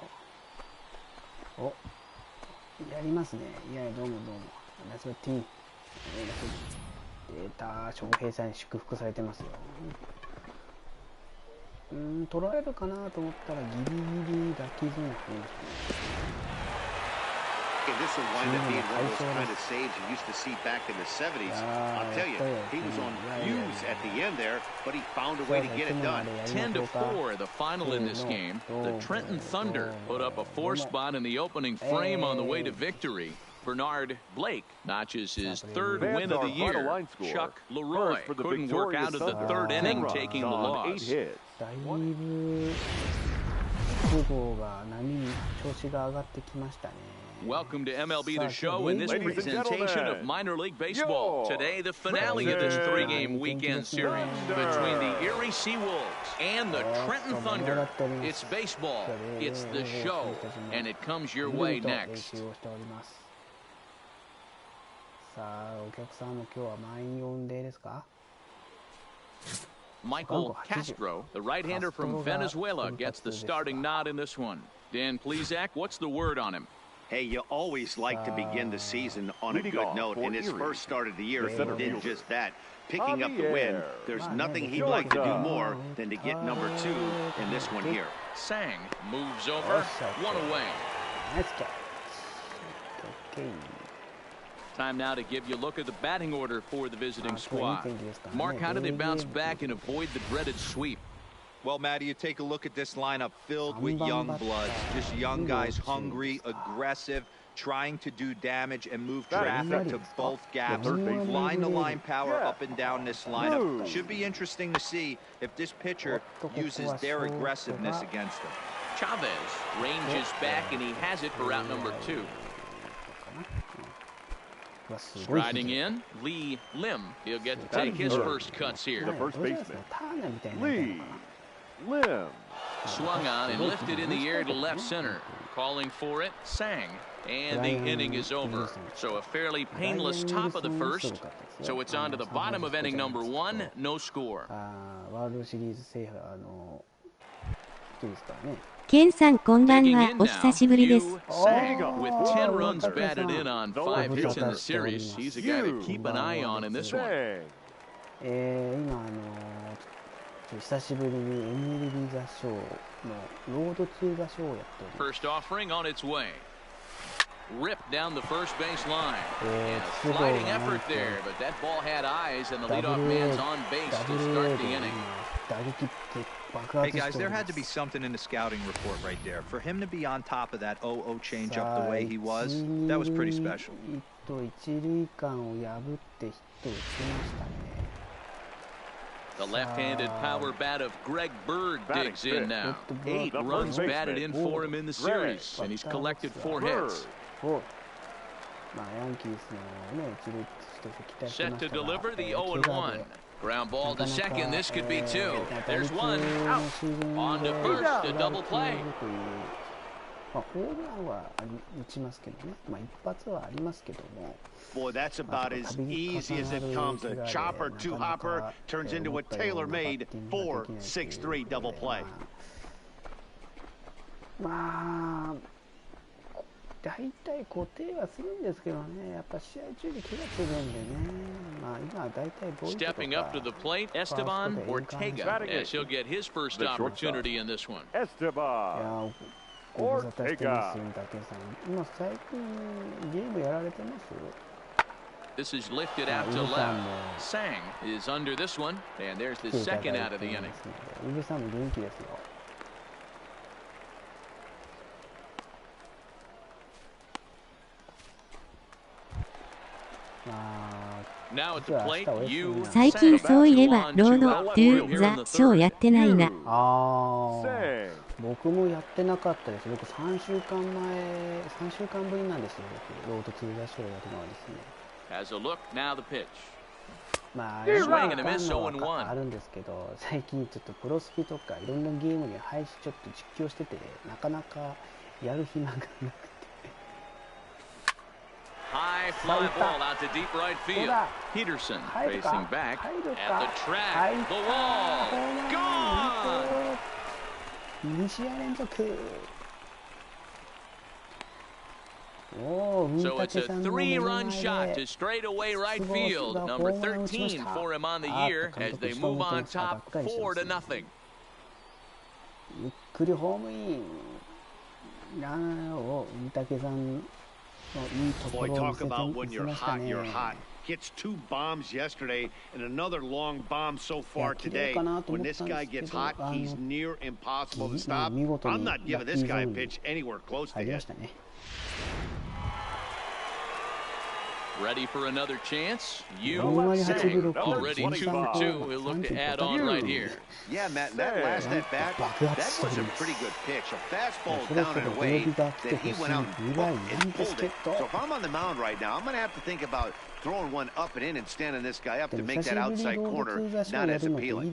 お、やりますね。いや、どうもどうも。ナイスバッティング。出た、翔平さんに祝福されてますよ。取られるかなと思ったらギリギリラッキーゾーンに入りましたね。 Okay, this will wind up being one of those kind of saves you used to see back in the 70s. I'll tell you, he was on fumes at the end there, but he found a way to get it done. 10-4, the final in this game. The Trenton Thunder put up a 4 spot in the opening frame on the way to victory. Bernard Blake notches his 3rd win of the year. Chuck Leroy couldn't work out of the 3rd inning, taking the loss. だいぶ筒香が波に調子が上がってきましたね。 Welcome to MLB The Show in this presentation of minor league baseball. Today, the finale of this 3-game weekend series between the Erie Seawolves and the Trenton Thunder. It's baseball, it's the show, and it comes your way next. さあ、お客さんも今日は満員御礼ですか？ Michael Castro, the right-hander from Venezuela, gets the starting nod in this one. Dan Plesac, what's the word on him? Hey, you always like to begin the season on a good note, and his first start of the year, he did just that. Picking up the win, there's nothing he'd like to do more than to get number 2 in this one here. Sang moves over, 1 away. Time now to give you a look at the batting order for the visiting squad. Mark, how do they bounce back and avoid the dreaded sweep? Well, Matty, you take a look at this lineup filled with young bloods, just young guys, hungry, aggressive, trying to do damage and move traffic to both gaps. Line-to-line power up and down this lineup. Should be interesting to see if this pitcher uses their aggressiveness against them. Chavez ranges back, and he has it for route number 2. Striding in, Lee Lim. He'll get to take his first cuts here. The first baseman, Lee Lim. Swung on and lifted in the air to left center. Calling for it, Sang. And the inning is over. So a fairly painless top of the first. So it's on to the bottom of inning number 1. No score. ケンさんこんばんは、お久しぶりです。Sang with 10 runs batted in on 5 hits in the series. He's a guy to keep an eye on in this one. 今久しぶりに MLB ザショーのロードツーザショーをやっております。 First offering on its way. Ripped down the first base line. And a sliding effort there, but that ball had eyes, and the leadoff man's on base to start the inning. Hey guys, there had to be something in the scouting report right there. For him to be on top of that 0-0 changeup the way he was, that was pretty special. 一塁間を破ってヒットを打ちましたね。 The left-handed power bat of Greg Bird digs in now. 8 runs batted in for him in the series, and he's collected 4 hits. Set to deliver the 0-1. Ground ball to second. This could be 2. There's 1 out. On to first, a double play. ホームランは打ちますけどね。一発はありますけども。 Boy, that's about as easy as it comes. A chopper, two-hopper turns into a tailor-made 4-6-3 double play. まあ、大体固定はするんですけどね。やっぱ試合中に怪我するんでね。まあ今大体ボールとか。 Stepping up to the plate, Esteban Ortega, as he'll get his first opportunity in this one. Esteban. ご無沙汰してますよ、竹さん。今最近ゲームやられてます？ This is lifted out to left. Sang is under this one, and there's the second out of the inning. ウベさんも元気ですよ。 Now at the plate, you 最近そういえばロード・トゥ・ザ・ショーやってないな。僕もやってなかったです。僕3週間ぶりなんですよ。ロード・トゥ・ザ・ショーやるのはですね。Has a look, now the pitch. まあ、swing and a miss 0-1. あるんですけど、最近ちょっとプロスピとかいろんなゲームに配信ちょっと実況してて、なかなかやる暇がなくて。 High fly ball out to deep right field. Peterson racing back at the track. The wall. Gone! 2試合連続。 So it's a 3-run shot to straightaway right field. Number 13 for him on the year as they move on top 4-0. ゆっくりホームイン。ランを三宅さん。 Boy, talk about when you're hot, you're hot. Gets 2 bombs yesterday and another long bomb so far today. When this guy gets hot, he's near impossible to stop. I'm not giving this guy a pitch anywhere close to hit. Ready for another chance? You Sang already 2 for 2. He'll look to add on right here. Yeah, Matt, that last at bat, that was a pretty good pitch. A fastball down and away that he went out and pulled it. So if I'm on the mound right now, I'm going to have to think about throwing one up and in and standing this guy up to make that outside corner not as appealing.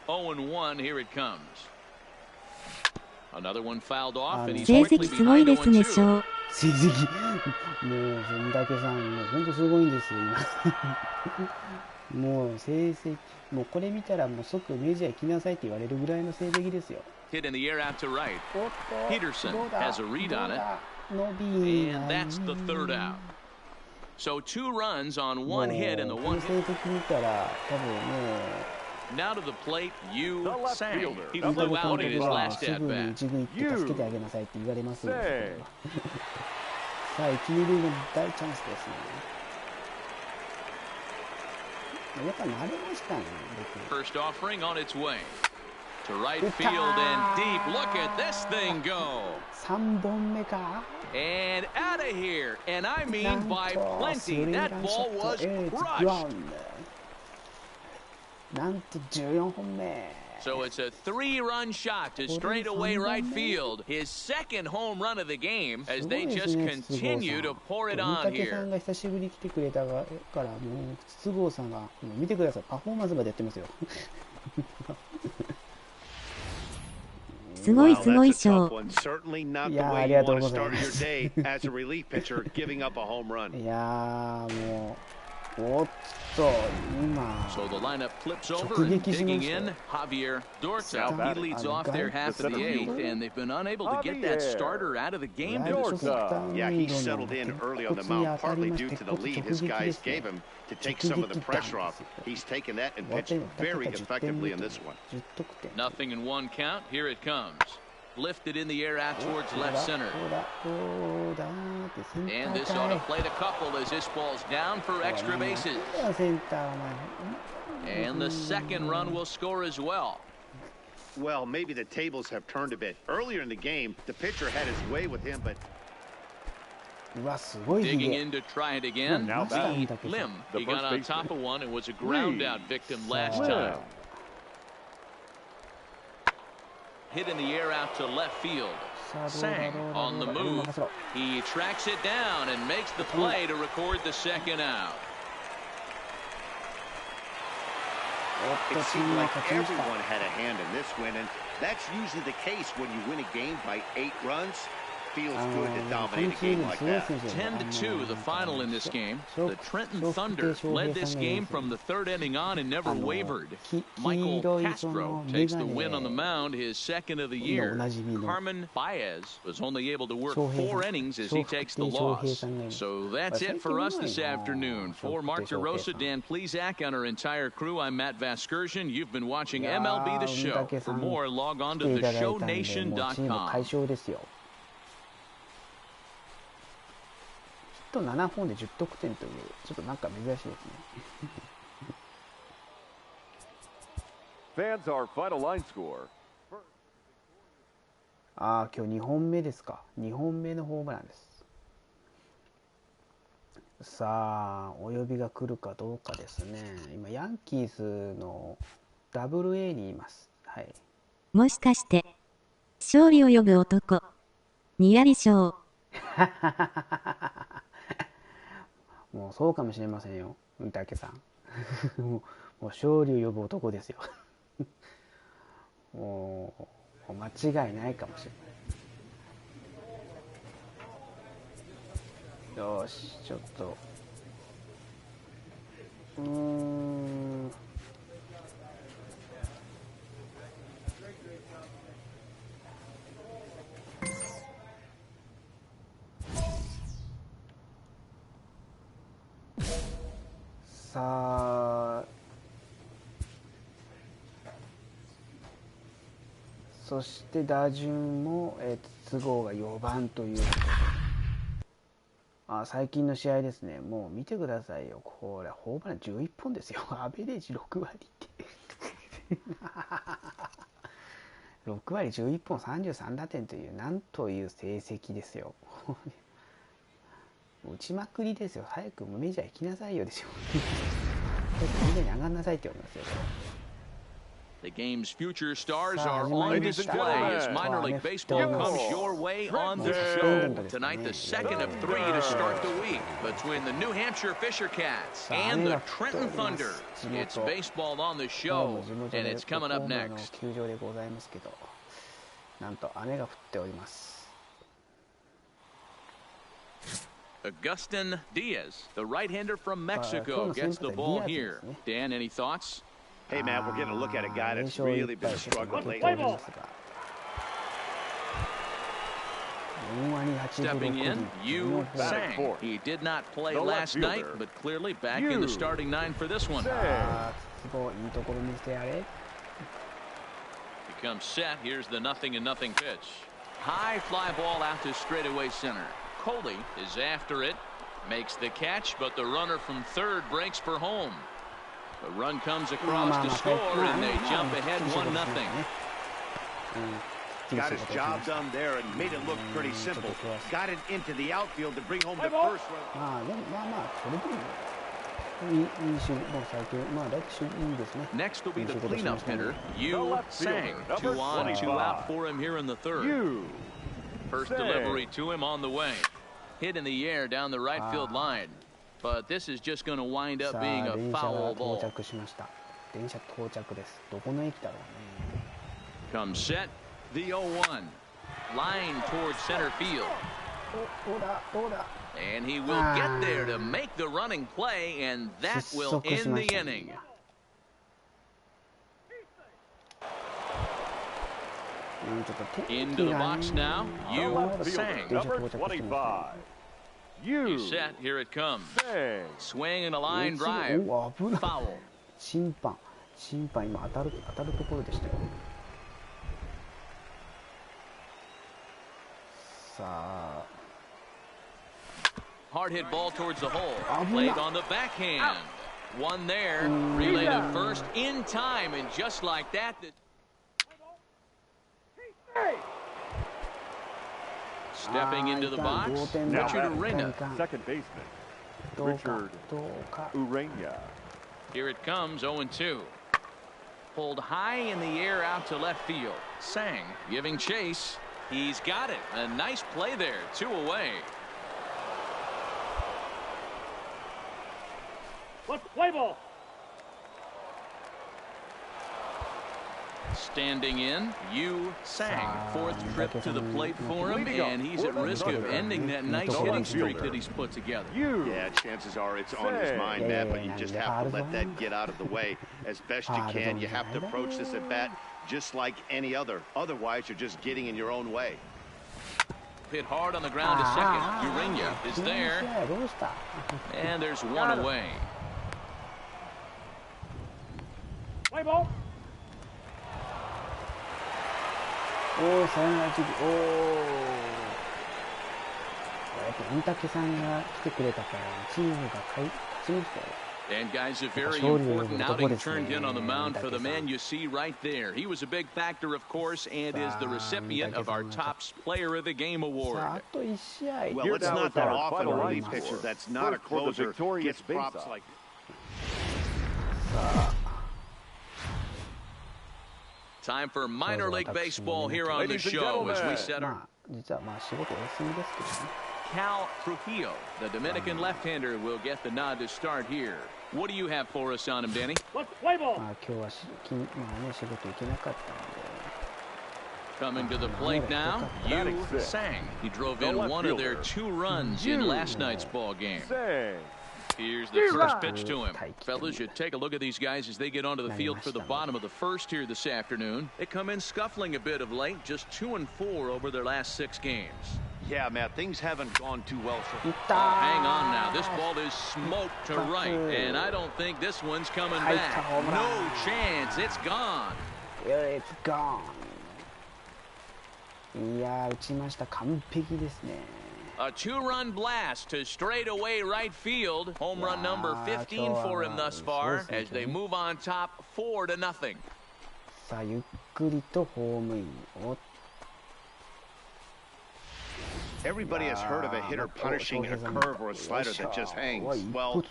0-1, here it comes. Another one fouled off, and he's 成績すごいですね、ショー。成績もう三宅さんもう本当すごいんですよ今。もう成績もうこれ見たらもう即メジャー行きなさいって言われるぐらいの成績ですよ。Hit in the air out to right. Peterson has a read on it, and that's the third out. So 2 runs on 1 hit and the 1 成績見たら多分もう。 Now to the plate, you Sang. He flew out in his last at bat. 一軍行って助けてあげなさいって言われますよ。さあ、1、2塁の大チャンスですね。やっぱ慣れましたね。 First offering on its way to right field and deep. Look at this thing go. 3本目か。 And out of here, and I mean by plenty. That ball was crushed. なんと14本目。 So it's a 3-run shot to straightaway right field. His second home run of the game as they just continue to pour it on 竹さん here. が久しぶりに来てくれたからもう筒香さんが見てください、パフォーマンスまでやってますよ。すごいすごいショー。 Certainly not the いやー、あ way り you がとう want ご to ざい start ま your す。 day as a relief pitcher, giving up a home run. いやーもうおっと今 So the lineup flips over and digging in Javier Dorta. He leads off their half of the eighth, and they've been unable to get that starter out of the game to this point. Yeah, he settled in early on the mound, partly due to the lead his guys gave him to take some of the pressure off. He's taken that and pitched very effectively in this one. 10得点。 Nothing in one count. Here it comes. Lifted in the air out towards left center. どうだってセンタ And ー this ought to play the couple as this ball's down for extra bases. センターお前 And the second run will score as well. Well, maybe the tables have turned a bit. Earlier in the game, the pitcher had his way with him, but うわすごいヒ Digging ゲ in to try it again. Now Lee back. Lim. The He got first on baseman. top of one and was a ground out victim last Lim. time. Hit in the air out to left field. さあどうだ Sang on the どうだ move. 任せろ He tracks it down and makes the play to record the second out. おっと it チー seemed ムが like 勝ちました everyone had a hand in this win, and that's usually the case when you win a game by 8 runs. Feels good to こ dominate の a チー game ムに like すごい that. 選手が 10-2, the final in this game. The Trenton Thunder led this game from the third inning on and never wavered. Michael Castro takes the win on the mound, his second of the year. Carmen Baez was only able to work 4 innings as he takes the loss. So that's it for us this afternoon. For Mark DeRosa, Dan Plesac, and our entire crew, I'm Matt Vasgersian. You've been watching MLB The Show. For more, log on to 来ていただいたんでもうチーム theshownation.com. 快勝ですよ。ヒット7本で10得点というちょっとなんか珍しいですね。Fans, our final line score. ああ今日2本目ですか。2本目のホームランです。さあお呼びが来るかどうかですね。今ヤンキースの WA にいます。はい。もしかして、勝利を呼ぶ男。ニヤリ賞。もうそうかもしれませんよ、三宅さん。もう勝利を呼ぶ男ですよ。もう間違いないかもしれない。よし、ちょっと。さあそして打順も、都合が4番という最近の試合ですね。もう見てくださいよ。これホームラン11本ですよ。アベレージ6割って6割11本33打点というなんという成績ですよ。打ちまくりですよ。早くメジャー行きなさいよですよ。メジャーに上がんなさいって言われますよ。The game's future stars are on display as minor league baseball comes your way on the show. Tonight, the second of 3 to start the week between the New Hampshire Fisher Cats and the Trenton Thunder. It's baseball on the show, and it's coming up next. 球場でございますけど、なんと雨が降っております。Agustin Diaz, the right-hander from Mexico, gets the ball here. Dan, any thoughts? Hey, Matt, we're getting a look at a guy that's really been struggling lately. Stepping in, Yu Sang. He did not play last night, but clearly back in the starting 9 for this one. Becomes set. Here's the 0-0 pitch. High fly ball out to straightaway center. Coley is after it, makes the catch, but the runner from third breaks for home. A run comes across to score, and they jump ahead 1-0. Got his job done there and made it look pretty simple. Got it into the outfield to bring home the first run. まあでもそれでもいい守備、もう最近だいぶ守備いいですね。 Next will be the cleanup hitter, Yu Sang. 2 on, 2 out for him here in the third. First delivery to him on the way. Hit in the air down the right field line. But this is just going to wind up being a foul ball. 到着しました。電車到着です。どこの駅だろうね。 Comes set, the 0-1. Line towards center field. And he will get there to make the running play, and that will end the inning. Into the box now, Yu Sang. Number 25. He's set, here it comes. Swing and a line drive. Foul. 審判今当たるところでしたよ。さあ。 Hard hit ball towards the hole. Played on the backhand. One there. Relay to first in time, and just like that. Stepping into the box, Richard Urena. Second baseman, Richard Urena. Here it comes, 0-2. Pulled high in the air out to left field. Sang giving chase. He's got it. A nice play there. 2 away. Let's play ball. Standing in, Yu Sang. 4th trip to the plate for him, and he's at risk of ending that nice hitting streak that he's put together. Yeah, chances are it's on his mind, Matt, but you just have to let that get out of the way as best you can. You have to approach this at bat just like any other. Otherwise, you're just getting in your own way. Hit hard on the ground to second. Urena is there. And there's 1 away. Play ball. サヨナラ一撃。やっぱ御嶽さんが来てくれたからチームが勝ちましたよ。 And guys, a very important outing turned in on the mound for the man you see right there. He was a big factor, of course, and is the recipient of our top player of the game award. Well, it's not that often a relief pitcher that's not a closer gets props like Time for minor league baseball here on the show as we set our... 実は仕事お休みですけどね。 Cal Trujillo, the Dominican left-hander, will get the nod to start here. What do you have for us on him, Danny? Let's play ball. 今日は仕事行けなかったので。 Coming to the plate now, Yu Sang. He drove in one of their 2 runs in last night's ball game. Here's the first pitch to him. Fellas, you take a look at these guys as they get onto the field for the bottom of the first here this afternoon. They come in scuffling a bit of late, just 2-4 over their last 6 games. Yeah, Matt, things haven't gone too well. Hang on now. This ball is smoked to right, and I don't think this one's coming back. No chance. It's gone. It's gone. いやー、打ちました。完璧ですね。 A 2-run blast to straightaway right field. Home run number 15 for him thus far as they move on top 4-0. さあ、ゆっくりとホームインを。 Everybody has heard of a hitter punishing a curve or a slider that just hangs. Well,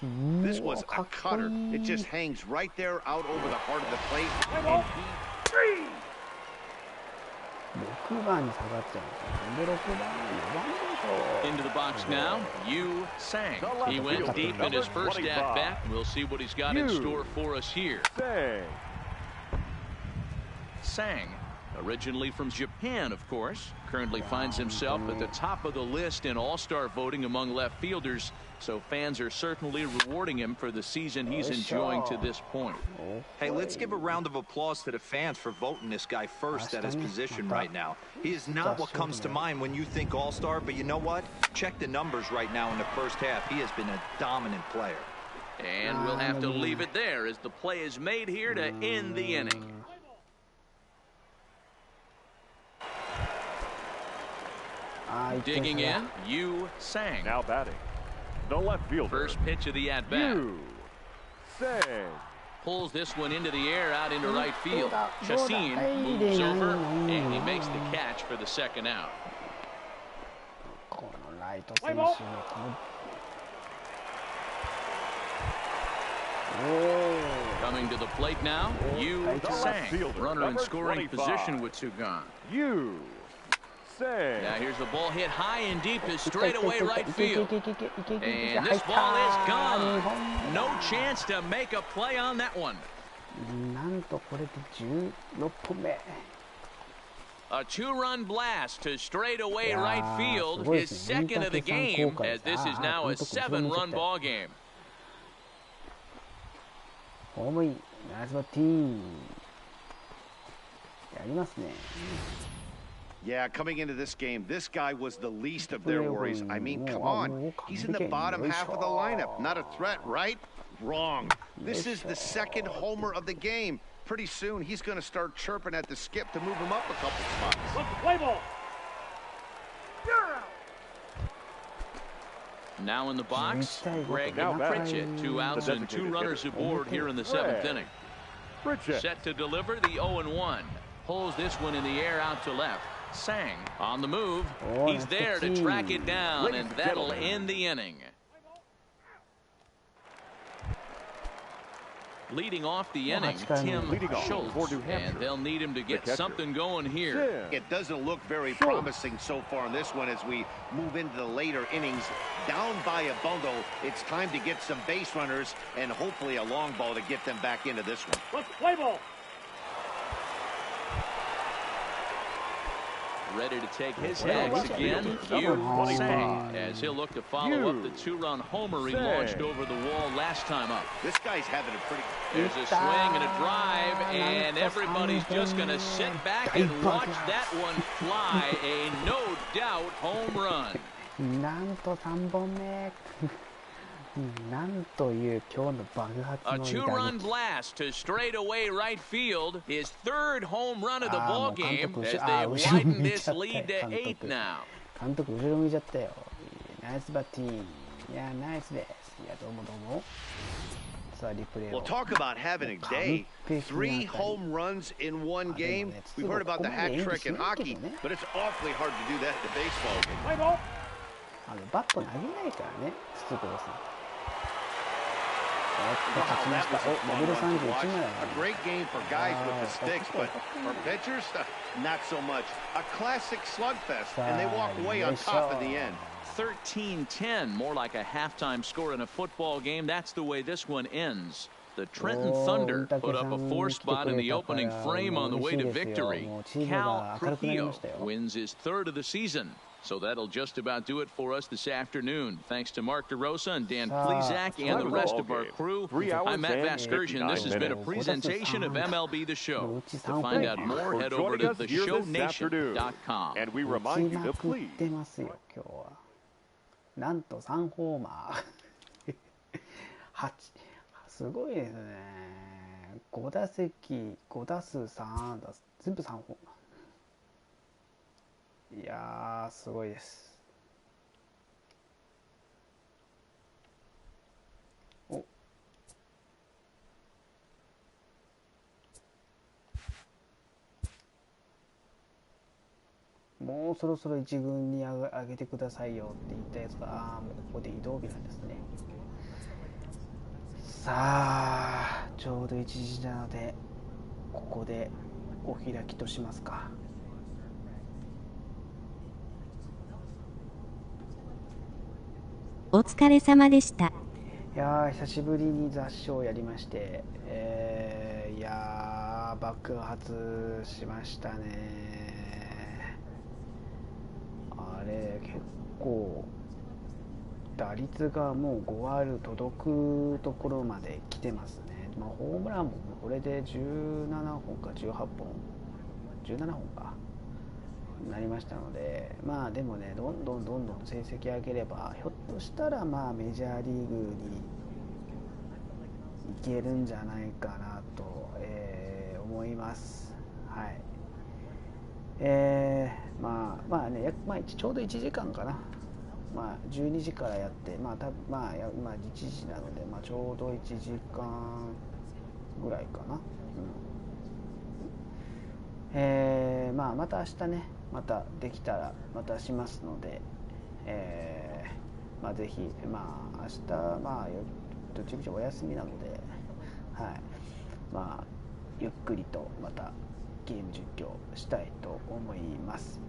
this was a cutter. It just hangs right there out over the heart of the plate. And 6番に下がっちゃうんですよ。で、6番、4番でしょ。 Into the box now, Yu Sang. He went deep in his first at bat. We'll see what he's got in store for us here. Sang, originally from Japan, of course, currently finds himself at the top of the list in all-star voting among left fielders, so fans are certainly rewarding him for the season he's enjoying to this point. Hey, let's give a round of applause to the fans for voting this guy first at his position right now. He is not what comes to mind when you think all-star, but you know what? Check the numbers right now in the first half. He has been a dominant player. And we'll have to leave it there as the play is made here to end the inning. Digging in, Yu Sang. Now batting, the left fielder. First pitch of the at-bat. Yu Sang. Pulls this one into the air out into right field. Chacin moves over and he makes the catch for the second out. このライト選手のこの Coming to the plate now, Yu Sang, runner in scoring position with Sugan. Yu Sang. Now here's the ball hit high and deep to straightaway right field. And this ball is gone. No chance to make a play on that one. なんとこれで16本目。 A two-run blast to straightaway right field, his second of the game, as this is now a 7-run ball game. ホームイン、ナイスバッティング。やりますね。 Yeah, coming into this game, this guy was the least of their worries. I mean, come on. He's in the bottom half of the lineup. Not a threat, right? Wrong. This is the second homer of the game. Pretty soon, he's going to start chirping at the skip to move him up a couple spots. Let's play ball. Now in the box, Greg Pritchett. 2 outs and 2 runners aboard here in the 7th inning. Set to deliver the 0-1. Pulls this one in the air out to left. Sang on the move. He's there to track it down, and that'll end the inning. Leading off the inning, Tim Schultz, and they'll need him to get something going here. It doesn't look very promising so far in this one as we move into the later innings. Down by a bundle, it's time to get some base runners and hopefully a long ball to get them back into this one. Let's play ball. Ready to take his hags again, Yu Sang, as he'll look to follow up the 2-run homer he launched over the wall last time up. This guy's having a pretty... There's a swing and a drive, and everybody's just going to sit back and watch that one fly. A no-doubt home run. なんと3本目。なんという今日の爆発の A 2-run blast to straightaway right field. His 3rd home run of the ball game as they widen this lead to 8 now. 監督後ろ見ちゃったよ。ナイスバッティング。いや、ナイスです。いや、どうもどうも。さあ、リプレイを。Well, talk about having a day. 3 home runs in one game. We've heard about the hat trick in hockey, but it's awfully hard to do that in a baseball game. Play ball. バット投げないからね、筒子さん。A great game for guys with the sticks, but for pitchers, not so much. A classic slugfest, and they walk away on top in the end. 13-10, more like a halftime score in a football game. That's the way this one ends. The Trenton Thunder put up a 4 spot in the opening frame on the way to victory. Cal Trujillo wins his 3rd of the season. So that'll just about do it for us this afternoon. Thanks to Mark DeRosa and Dan Plezak and the rest of our crew. I'm Matt Vasgersian. This has been a presentation of MLB The Show. To find out more, head over to theshownation.com. And we remind you to please. なんと3ホーマー。8。すごいですね。5打席、5打数3安打、全部3ホーマー。いやー、すごいです。お。もうそろそろ1軍に上げてくださいよって言ったやつが、ああ、もうここで移動日なんですね。さあ、ちょうど1時なので、ここでお開きとしますか。お疲れ様でした。いやー、久しぶりに雑誌をやりまして、いやー、爆発しましたね。あれ、結構打率がもう5割届くところまで来てますね。まあ、ホームランもこれで17本か18本、17本かなりましたので、まあでもね、どんどん成績上げれば、ひょっとしたらまあメジャーリーグに行けるんじゃないかなと、思います。はい。まあね、ちょうど1時間かな。まあ12時からやって、今1時なので、まあちょうど1時間ぐらいかな。まあまた明日ね、またできたらまたしますので、まあぜひ、まあ明日まあどっちみちお休みなので、はい、まあゆっくりとまたゲーム実況したいと思います。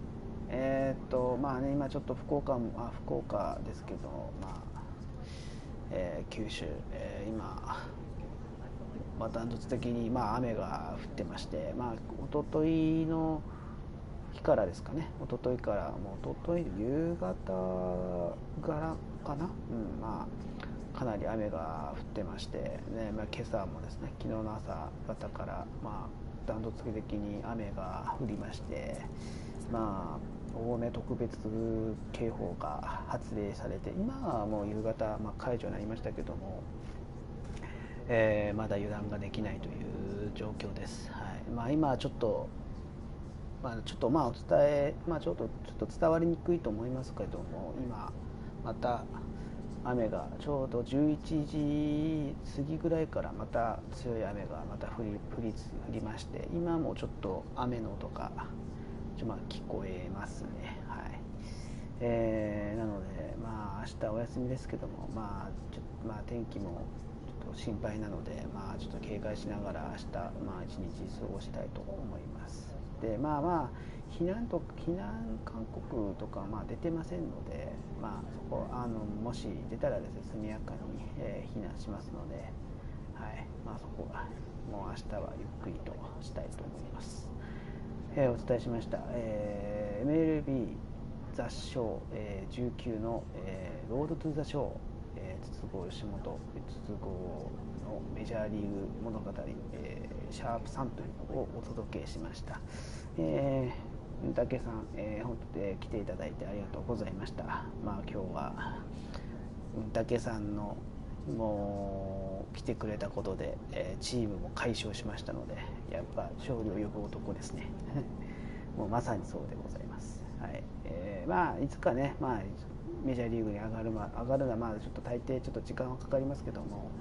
まあね、今ちょっと福岡ですけど、まあ九州、今、まあ、断続的に、まあ、雨が降ってまして、まあ一昨日の日からですかね、一昨日からもう一昨日夕方からかな、まあかなり雨が降ってましてね、まあ、今朝もですね、昨日の朝方から、まあ、断続的に雨が降りまして、まあ大雨特別警報が発令されて、今はもう夕方、まあ、解除になりましたけども、まだ油断ができないという状況です。はい、まあ、今ちょっとお伝え、まあ、ちょっと伝わりにくいと思いますけども、今また雨がちょうど11時過ぎぐらいからまた強い雨がまた降りまして、今もちょっと雨の音が聞こえますね。はい。なので、まあ明日お休みですけども、まあ天気もちょっと心配なので、まあちょっと警戒しながら明日、まあ一日過ごしたいと思います。で、まあ避難勧告とかまあ出てませんので、まあそこもし出たらですね、速やかに、避難しますので、はい。まあそこはもう明日はゆっくりとしたいと思います。お伝えしました、MLB 雑賞、19の、ロードトゥザショー、筒香吉本筒香のメジャーリーグ物語、シャープ3というのをお届けしました。竹さん、本当に来ていただいてありがとうございました。まあ今日は竹さんのもう来てくれたことで、チームも快勝しましたので、やっぱ勝利を呼ぶ男ですね。もうまさにそうでございます。はい。まあいつかね、まあメジャーリーグに上がるのはまだちょっと大抵ちょっと時間はかかりますけども、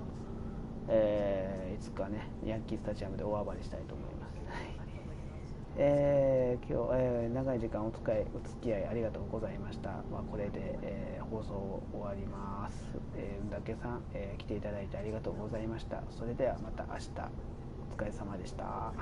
いつかねヤンキースタジアムで大暴れしたいと思います。今日、長い時間お付き合いありがとうございました。まあ、これで、放送を終わります。竹さん、来ていただいてありがとうございました。それではまた明日、お疲れ様でした。